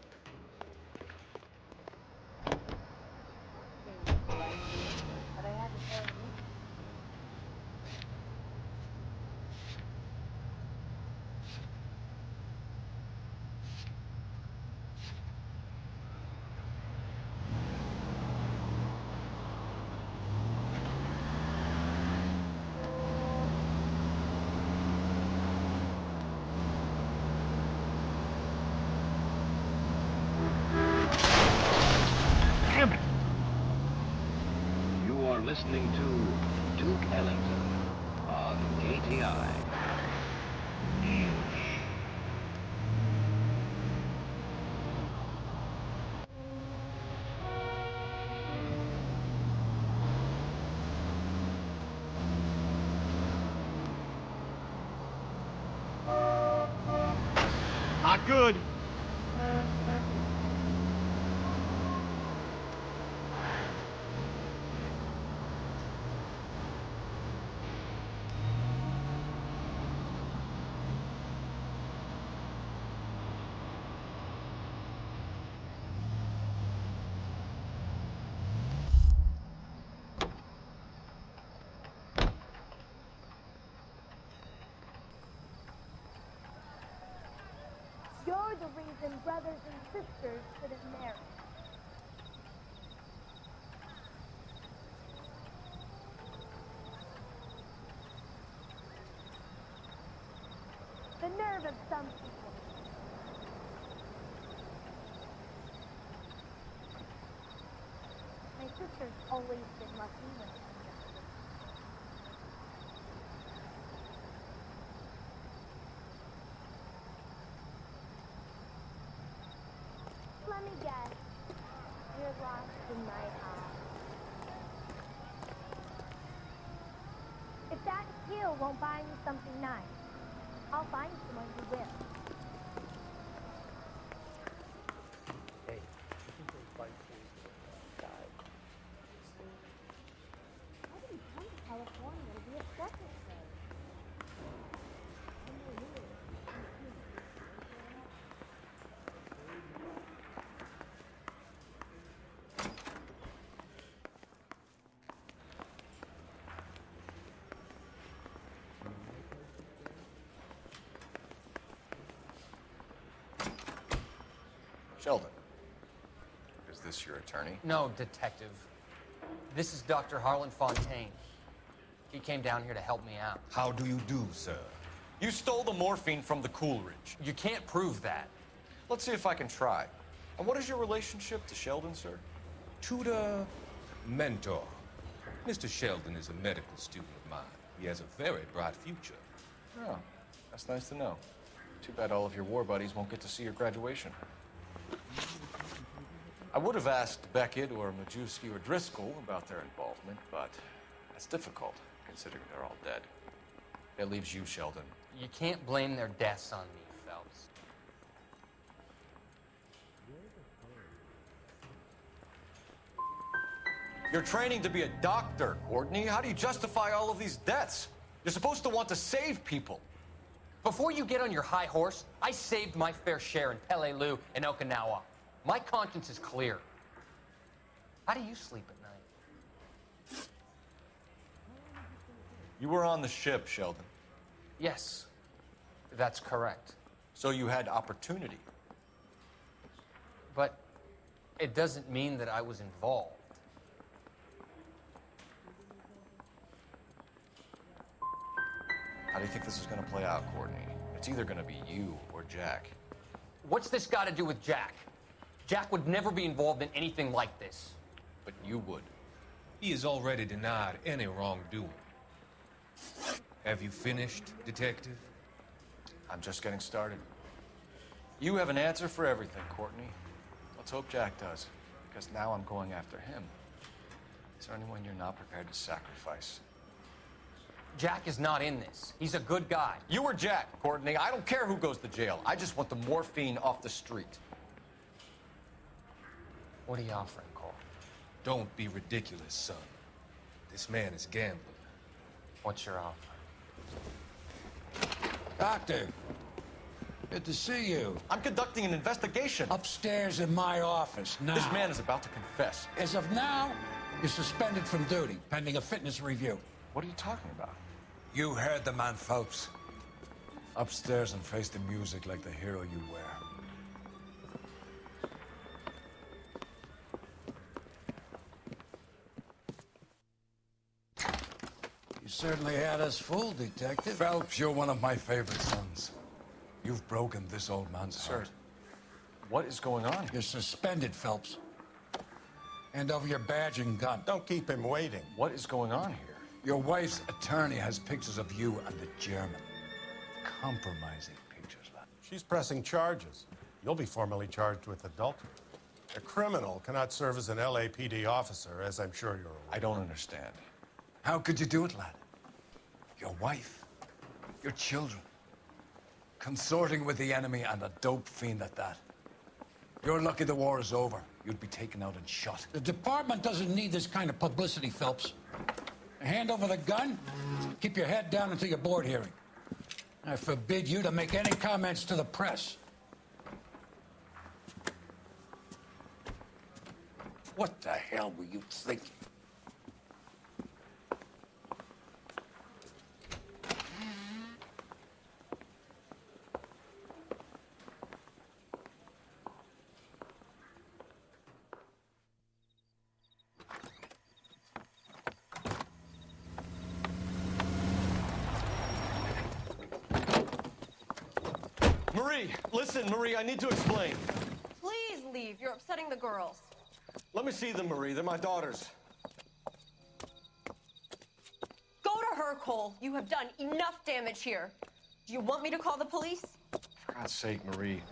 But I had to tell you. You are listening to Duke Ellington on KTI. Not good. You're the reason brothers and sisters shouldn't marry. The nerve of some people. My sister's always been lucky when it comes down to it. Let me guess. You're lost in my eyes. If that heel won't buy me something nice, I'll find someone who will. Hey, I think those bike things died. How did you come to California to be a secretary? Sheldon, is this your attorney? No, detective. This is Dr. Harlan Fontaine. He came down here to help me out. How do you do, sir? You stole the morphine from the Coolidge. You can't prove that. Let's see if I can try. And what is your relationship to Sheldon, sir? Tutor, mentor. Mr. Sheldon is a medical student of mine. He has a very bright future. Oh, that's nice to know. Too bad all of your war buddies won't get to see your graduation. I would have asked Beckett or Majewski or Driscoll about their involvement, but that's difficult, considering they're all dead. That leaves you, Sheldon. You can't blame their deaths on me, Phelps. You're training to be a doctor, Courtney. How do you justify all of these deaths? You're supposed to want to save people. Before you get on your high horse, I saved my fair share in Peleliu and Okinawa. My conscience is clear. How do you sleep at night? You were on the ship, Sheldon. Yes, that's correct. So you had opportunity. But it doesn't mean that I was involved. How do you think this is going to play out, Courtney? It's either going to be you or Jack. What's this got to do with Jack? Jack would never be involved in anything like this. But you would. He has already denied any wrongdoing. Have you finished, detective? I'm just getting started. You have an answer for everything, Courtney. Let's hope Jack does, because now I'm going after him. Is there anyone you're not prepared to sacrifice? Jack is not in this. He's a good guy. You or Jack, Courtney. I don't care who goes to jail. I just want the morphine off the street. What are you offering, Cole? Don't be ridiculous, son. This man is gambling. What's your offer? Doctor, good to see you. I'm conducting an investigation. Upstairs in my office, now. This man is about to confess. As of now, you're suspended from duty, pending a fitness review. What are you talking about? You heard the man, Phelps. Upstairs and face the music like the hero you wear. You certainly had us fooled, Detective. Phelps, you're one of my favorite sons. You've broken this old man's heart. Sir, what is going on? You're suspended, Phelps. Hand over your badge and gun. Don't keep him waiting. What is going on here? Your wife's attorney has pictures of you and the German. Compromising pictures, lad. She's pressing charges. You'll be formally charged with adultery. A criminal cannot serve as an LAPD officer, as I'm sure you're aware. I don't understand. How could you do it, lad? Your wife, your children, consorting with the enemy and a dope fiend at that. You're lucky the war is over. You'd be taken out and shot. The department doesn't need this kind of publicity, Phelps. Hand over the gun, keep your head down until your board hearing. I forbid you to make any comments to the press. What the hell were you thinking? Marie, listen, Marie, I need to explain. Please leave. You're upsetting the girls. Let me see them, Marie. They're my daughters. Go to her, Cole. You have done enough damage here. Do you want me to call the police? For God's sake, Marie.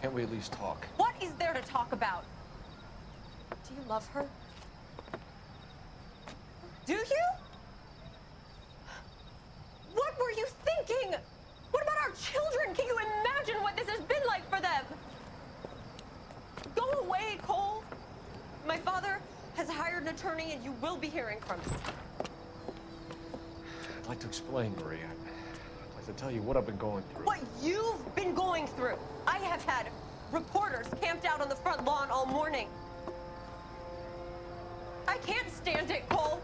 Can't we at least talk? What is there to talk about? Do you love her? Do you? What were you thinking? What about our children? Can you imagine what this has been like for them? Go away, Cole. My father has hired an attorney and you will be hearing from him. I'd like to explain, Marie. I'd like to tell you what I've been going through. What you've been going through. I have had reporters camped out on the front lawn all morning. I can't stand it, Cole.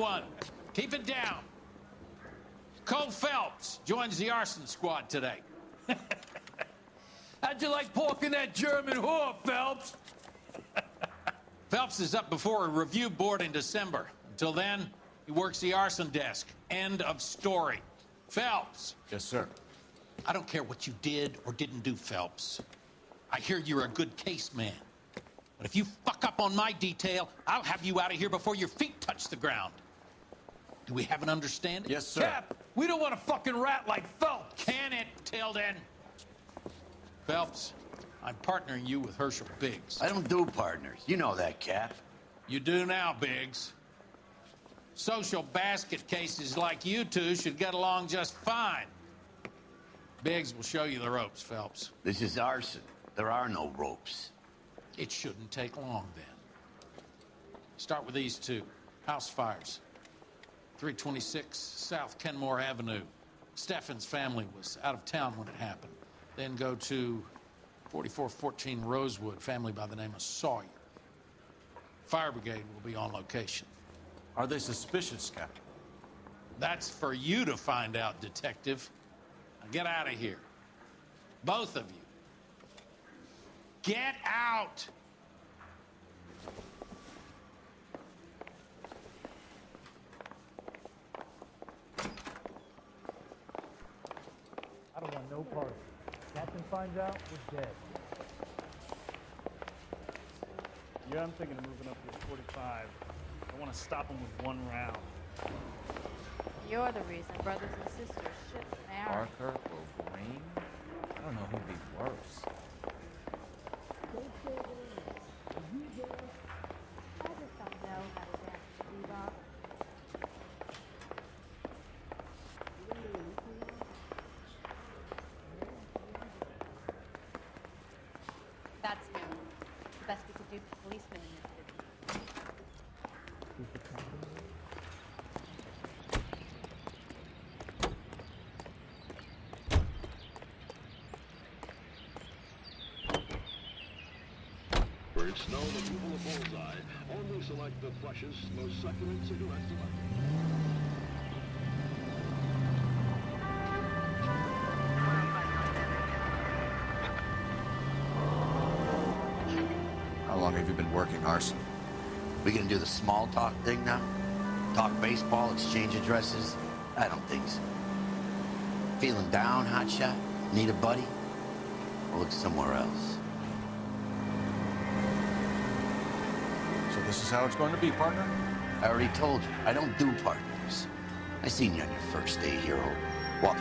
everyone. Keep it down. Cole Phelps joins the arson squad today. How'd you like pork in that German whore, Phelps? Phelps is up before a review board in December. Until then, he works the arson desk. End of story. Phelps. Yes, sir. I don't care what you did or didn't do, Phelps. I hear you're a good case man. But if you fuck up on my detail, I'll have you out of here before your feet touch the ground. Do we have an understanding? Yes, sir. Cap, we don't want a fucking rat like Phelps. Can it, Tilden? Phelps, I'm partnering you with Herschel Biggs. I don't do partners. You know that, Cap. You do now, Biggs. Social basket cases like you two should get along just fine. Biggs will show you the ropes, Phelps. This is arson. There are no ropes. It shouldn't take long, then. Start with these two. House fires. 326 South Kenmore Avenue. Steffen's family was out of town when it happened. Then go to 4414 Rosewood, family by the name of Sawyer. Fire brigade will be on location. Are they suspicious, Captain? That's for you to find out, Detective. Now get out of here. Both of you. Get out! I don't want no part of it. Captain finds out, we're dead. Yeah, I'm thinking of moving up to a 45. I want to stop him with one round. You're the reason brothers and sisters shouldn't marry. Parker or Green? I don't know who'd be worse. I just don't know how to dance bebop. That's him. The best we could do for policemen in this city. Birds know the people of Bullseye only select the freshest, most succulent cigarettes alive. How long have you been working arson? We gonna do the small talk thing now? Talk baseball, exchange addresses? I don't think so. Feeling down, hotshot? Need a buddy? Or look somewhere else? So this is how it's going to be, partner? I already told you, I don't do partners. I seen you on your first day, hero. Walk.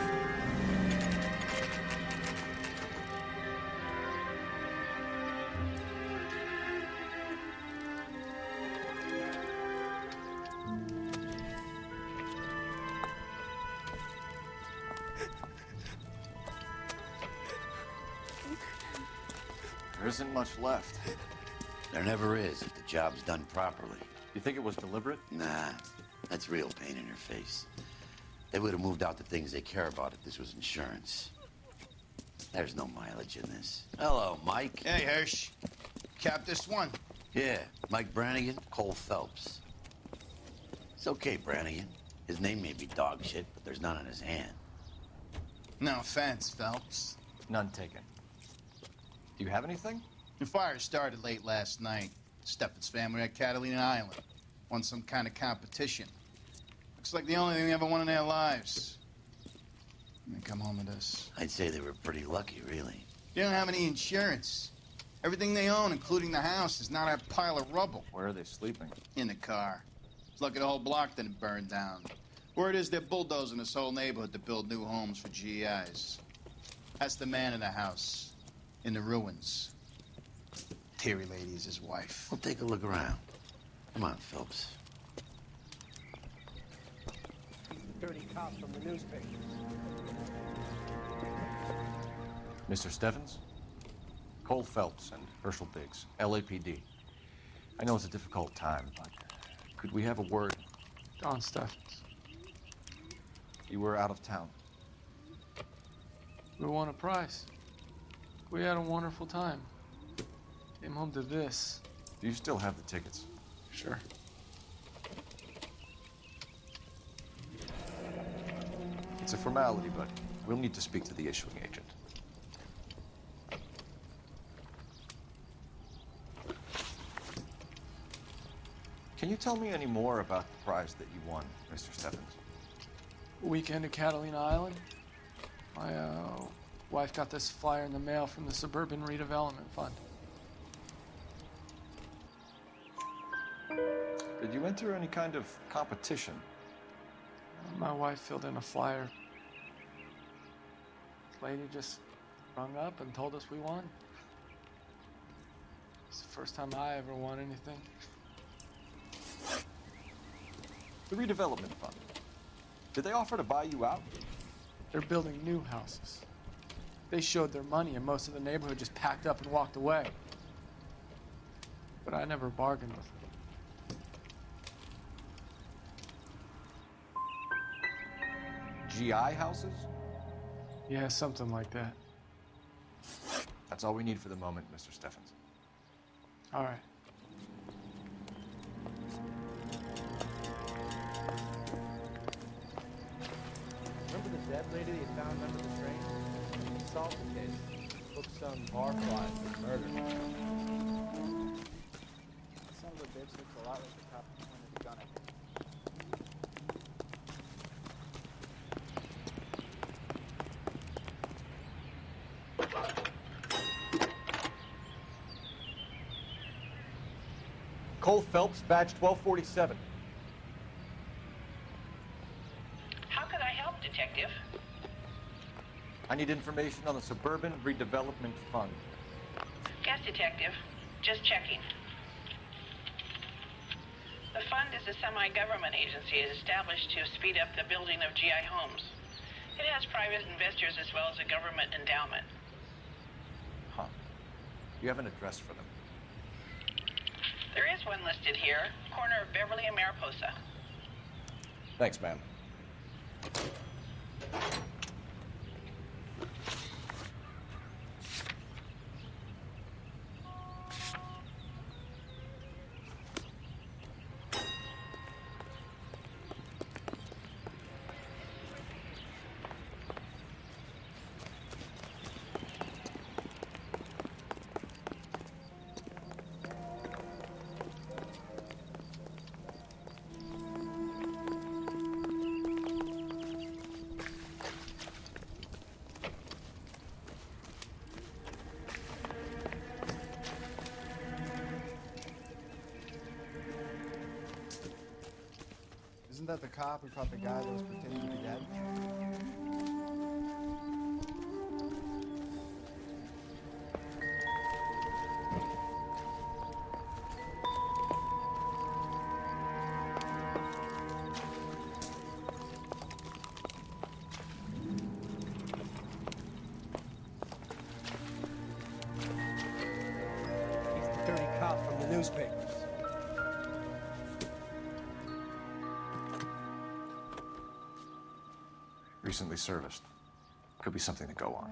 There isn't much left. There never is if the job's done properly. You think it was deliberate? Nah, that's real pain in her face. They would have moved out the things they care about if this was insurance. There's no mileage in this. Hello, Mike. Hey, Hirsch. Cap this one. Yeah, Mike Brannigan, Cole Phelps. It's okay, Brannigan. His name may be dog shit, but there's none on his hand. No offense, Phelps. None taken. Do you have anything? The fire started late last night. Steffen's family at Catalina Island. Won some kind of competition. Looks like the only thing they ever won in their lives. And they come home to this. I'd say they were pretty lucky, really. They don't have any insurance. Everything they own, including the house, is not a pile of rubble. Where are they sleeping? In the car. It's lucky the whole block didn't burn down. Word is they're bulldozing this whole neighborhood to build new homes for GIs. That's the man in the house. In the ruins. Terry Lady is his wife. We'll take a look around. Come on, Phelps. Dirty cops from the newspaper. Mr. Steffens? Cole Phelps and Herschel Biggs, LAPD. I know it's a difficult time, but could we have a word? Don Steffens. You were out of town. We won a prize. We had a wonderful time. Came home to this. Do you still have the tickets? Sure. It's a formality, but we'll need to speak to the issuing agent. Can you tell me any more about the prize that you won, Mr. Stephens? Weekend at Catalina Island. My wife got this flyer in the mail from the Suburban Redevelopment Fund. Did you enter any kind of competition? My wife filled in a flyer. This lady just rung up and told us we won. It's the first time I ever won anything. The redevelopment fund. Did they offer to buy you out? They're building new houses. They showed their money and most of the neighborhood just packed up and walked away. But I never bargained with them. GI houses? Yeah, something like that. That's all we need for the moment, Mr. Stephens. All right. Remember the dead lady they found under the train? Solved the case. Booked some barfly for murder. Son of a bitch looks a lot like the cop who pointed the gun at me. Cole Phelps, badge 1247. How can I help, Detective? I need information on the Suburban Redevelopment Fund. Yes, Detective. Just checking. The fund is a semi-government agency established to speed up the building of GI homes. It has private investors as well as a government endowment. Huh. You have an address for them? There is one listed here, corner of Beverly and Mariposa. Thanks, ma'am. Isn't that the cop who caught the guy that was pretending to be dead? He's the dirty cop from the newspapers. Recently serviced. Could be something to go on.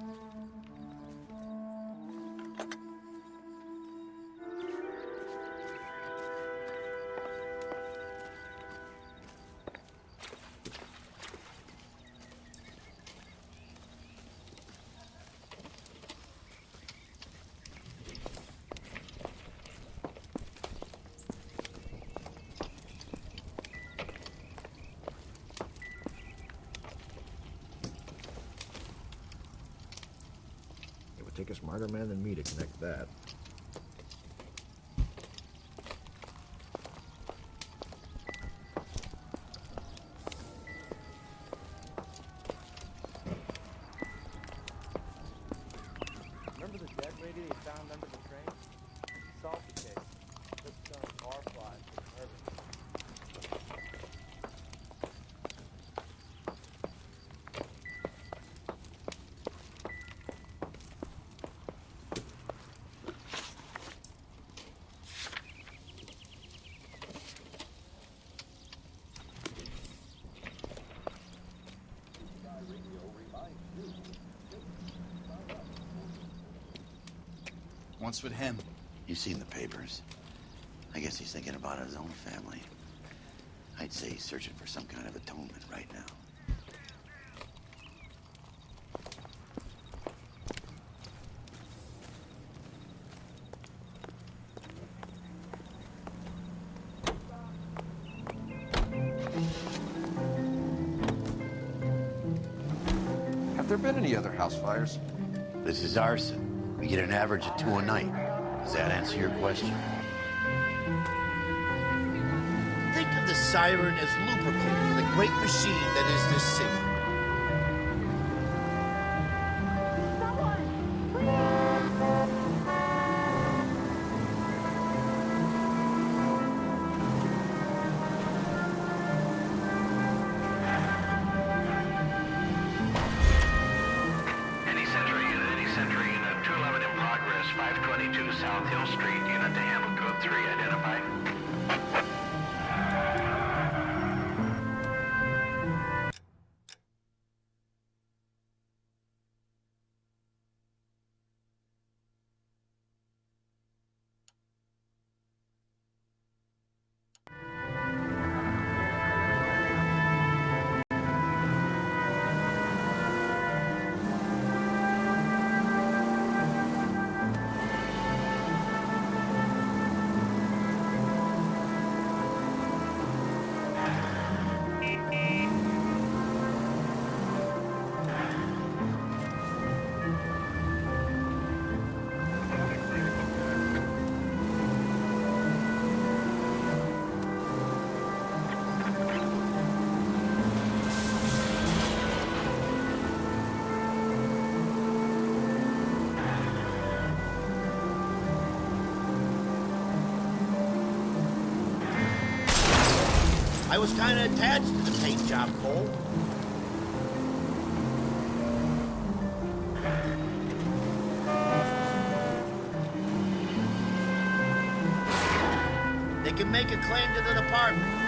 Take a smarter man than me to connect that. Remember the dead lady they found under the train? Solved the case. Booked some barfly for murder. What's with him? You've seen the papers. I guess he's thinking about his own family. I'd say he's searching for some kind of atonement right now. there been any other house fires? This is arson. We get an average of 2 a night. Does that answer your question? Think of the siren as lubricant for the great machine that is this city. I was kind of attached to the paint job, Cole. They can make a claim to the department.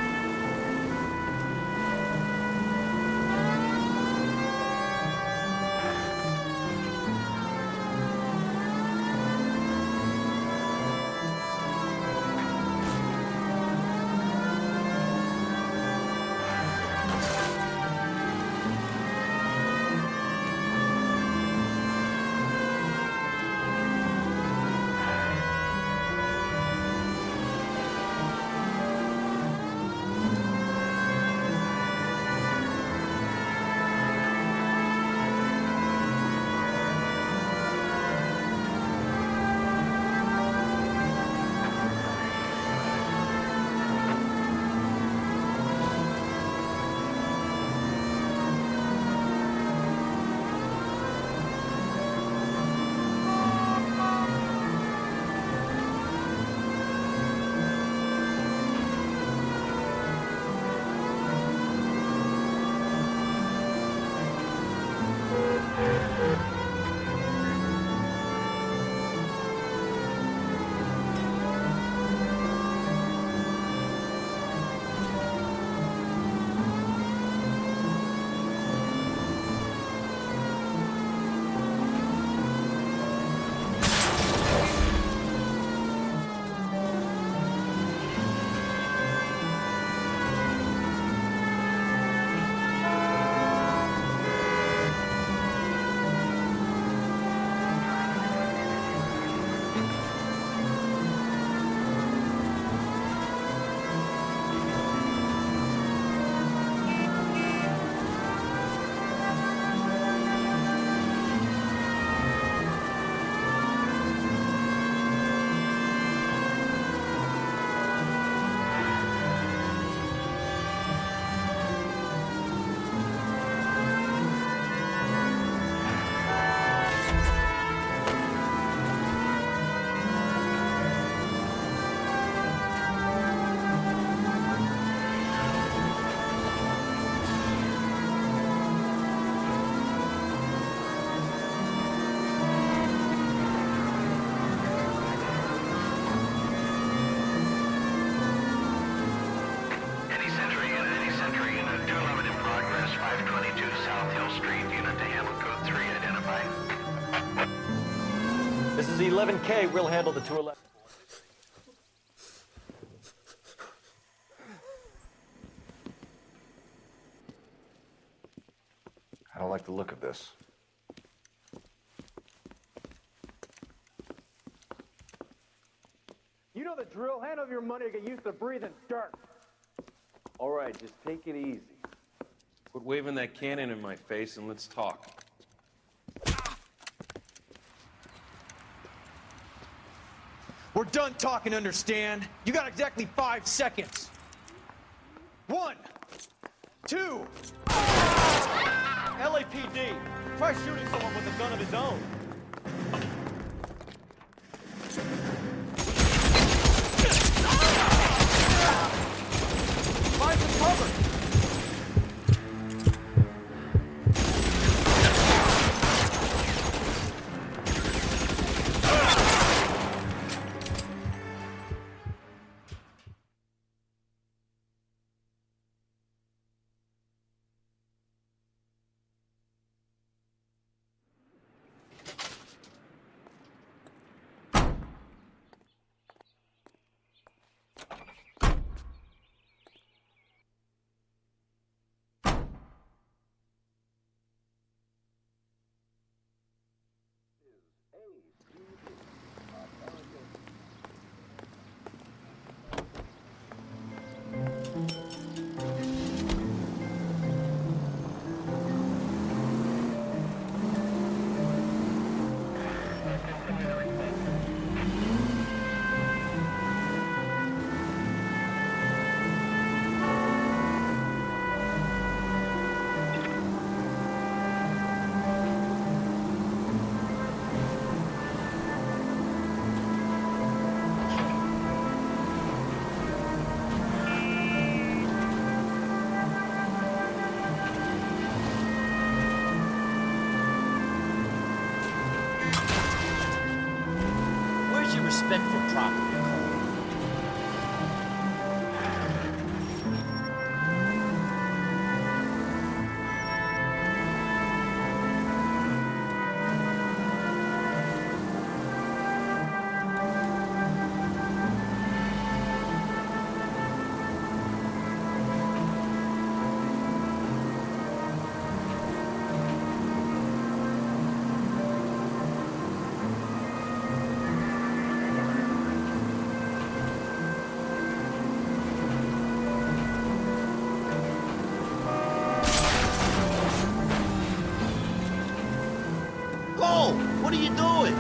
This is 11K. We'll handle the 211. I don't like the look of this. You know the drill. Hand over your money to get used to breathing dirt. All right, just take it easy. Quit waving that cannon in my face and let's talk. We're done talking, understand? You got exactly 5 seconds. 1, 2. LAPD, try shooting someone with a gun of his own. Find some cover. Where's your respect for property? Cole, what are you doing?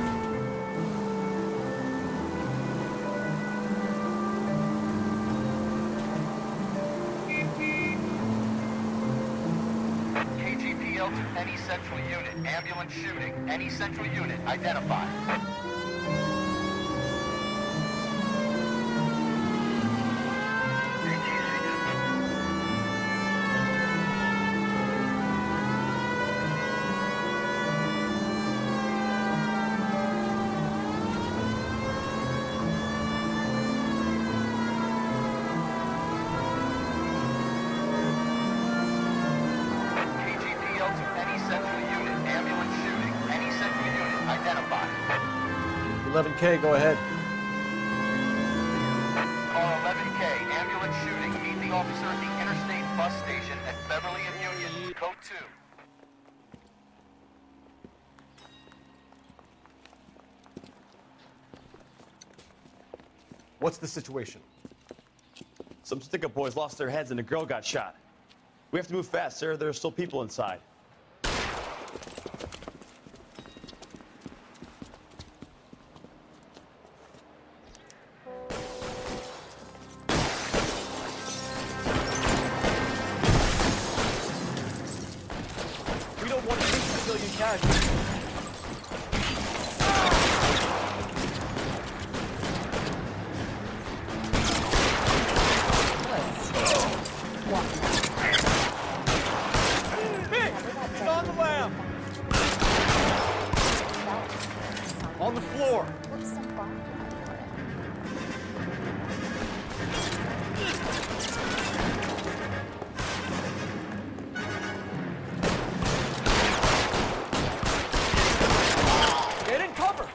KGPL to any central unit. Ambulance shooting. Any central unit. Identify. KGPL to any central unit. Ambulance shooting. Any central unit. Identify. 11K, go ahead. Car 11K. Ambulance shooting. Meet the officer at the Interstate Bus Station at Beverly and Union. Code 2. What's the situation? Some stick-up boys lost their heads and a girl got shot. We have to move fast, sir. There are still people inside. We don't want any civilian casualties. It's on the lamp. On the floor. Get in cover.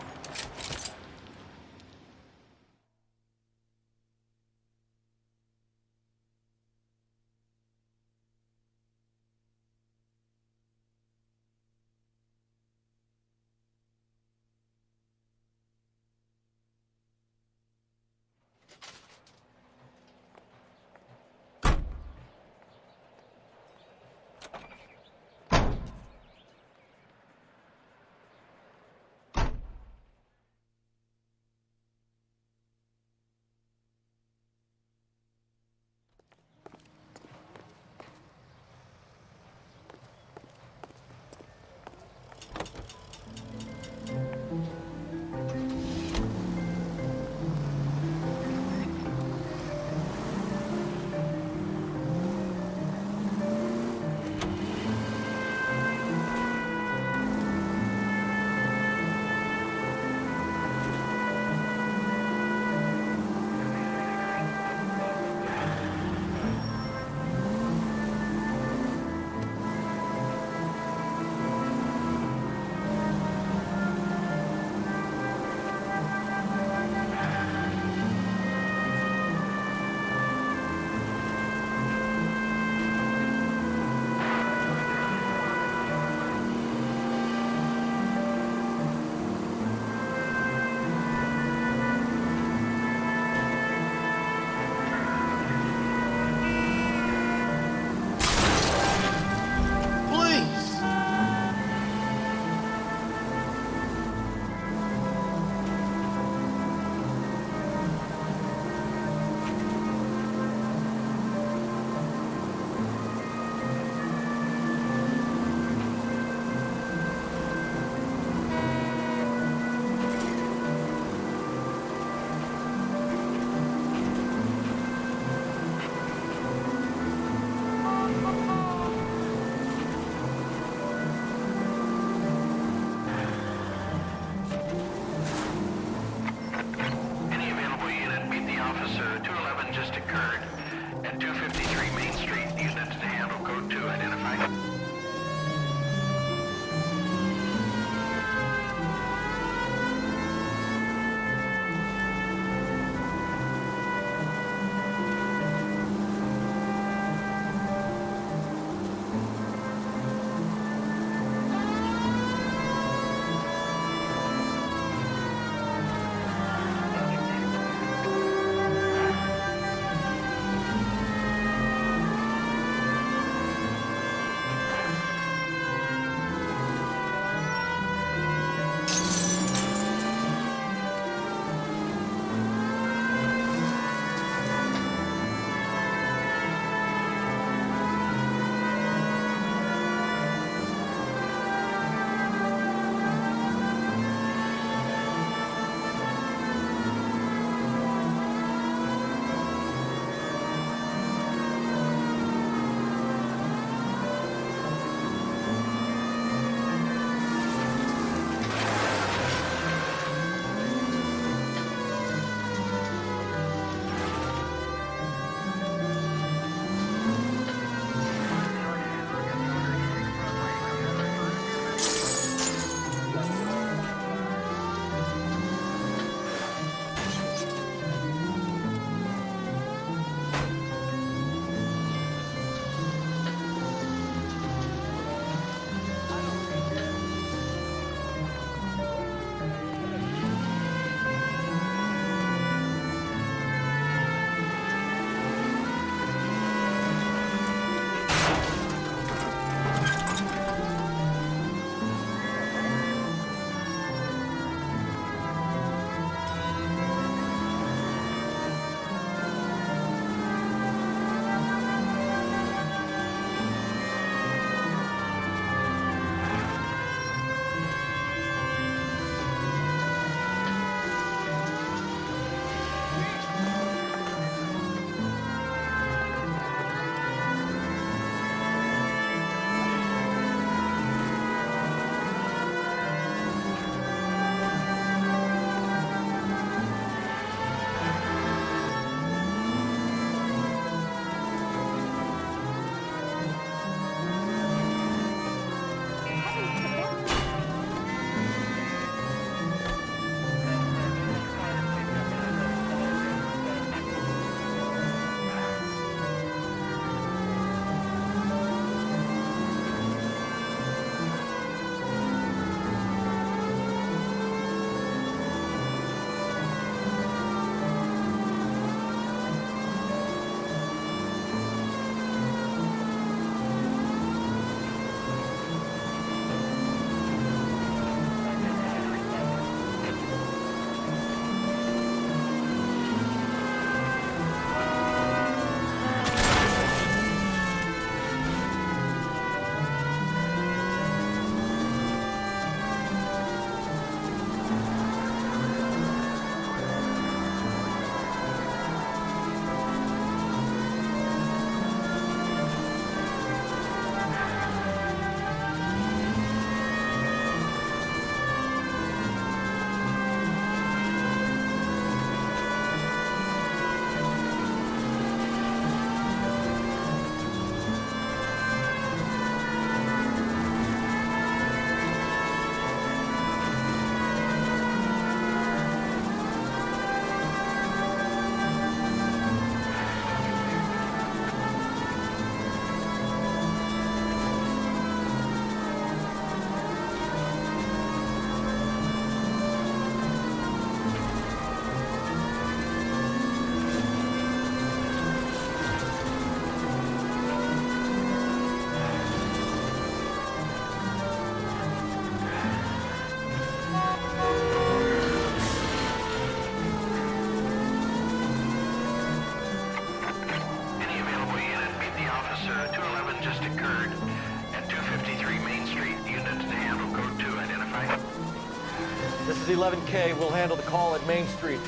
is 11K. We'll handle the call at Main Street.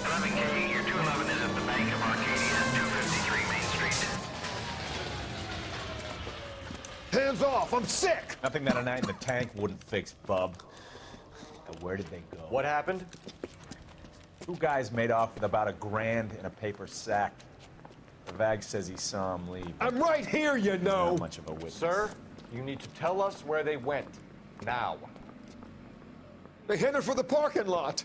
11K, your 211 is at the Bank of Arcadia, 253 Main Street. Hands off! I'm sick! Nothing that a night in the tank wouldn't fix, bub. Now, where did they go? What happened? Two guys made off with about $1,000 in a paper sack. The Vag says he saw him leave. I'm right here, you know! Not much of a witness. Sir, you need to tell us where they went. Now. They headed for the parking lot.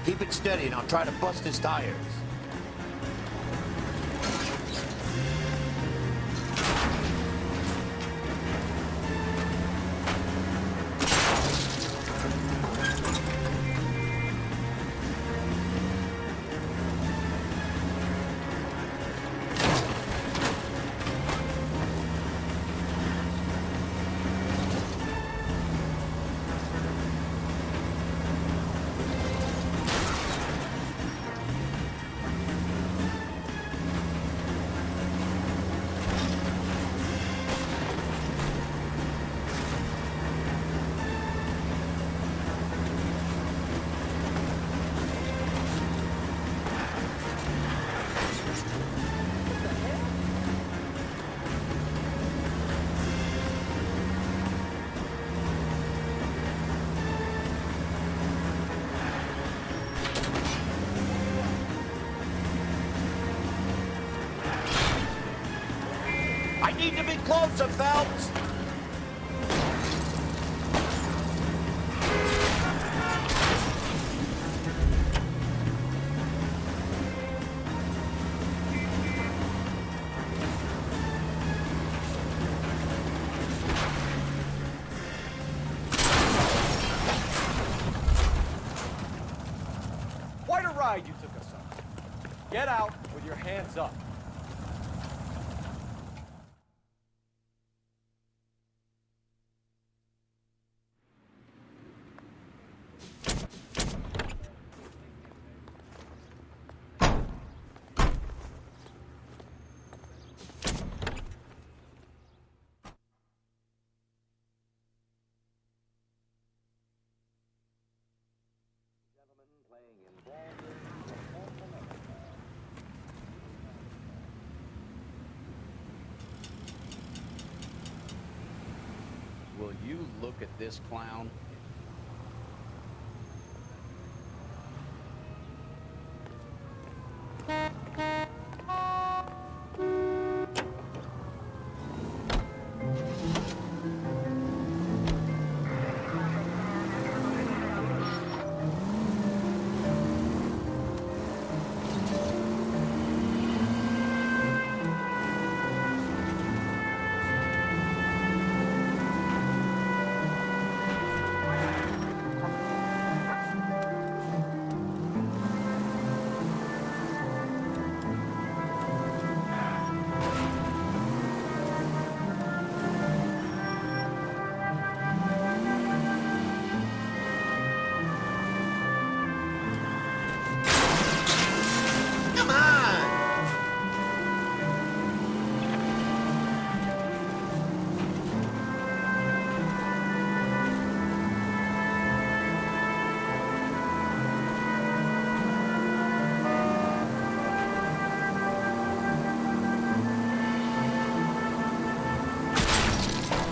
Keep it steady and I'll try to bust his tires. I need to be closer, Phelps! Quite a ride you took us on. Get out with your hands up. Will you look at this clown?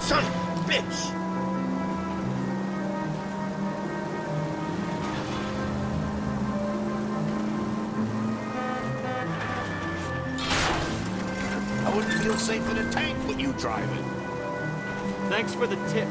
Son of a bitch! I wouldn't feel safe in a tank with you driving. Thanks for the tip.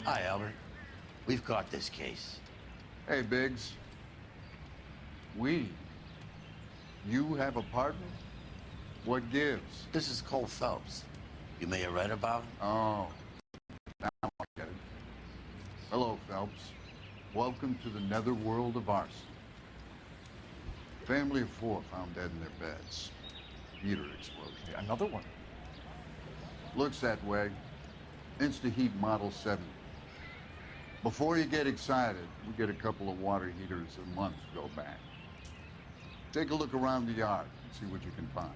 Hi, Albert. We've caught this case. Hey, Biggs. We? You have a partner? What gives? This is Cole Phelps. You may have read about him. Oh, now I get it. Hello, Phelps. Welcome to the netherworld of arson. Family of 4 found dead in their beds. Heater explosion. Another one. Looks that way. Insta-heat Model 70. Before you get excited, we get a couple of water heaters a month go back. Take a look around the yard and see what you can find.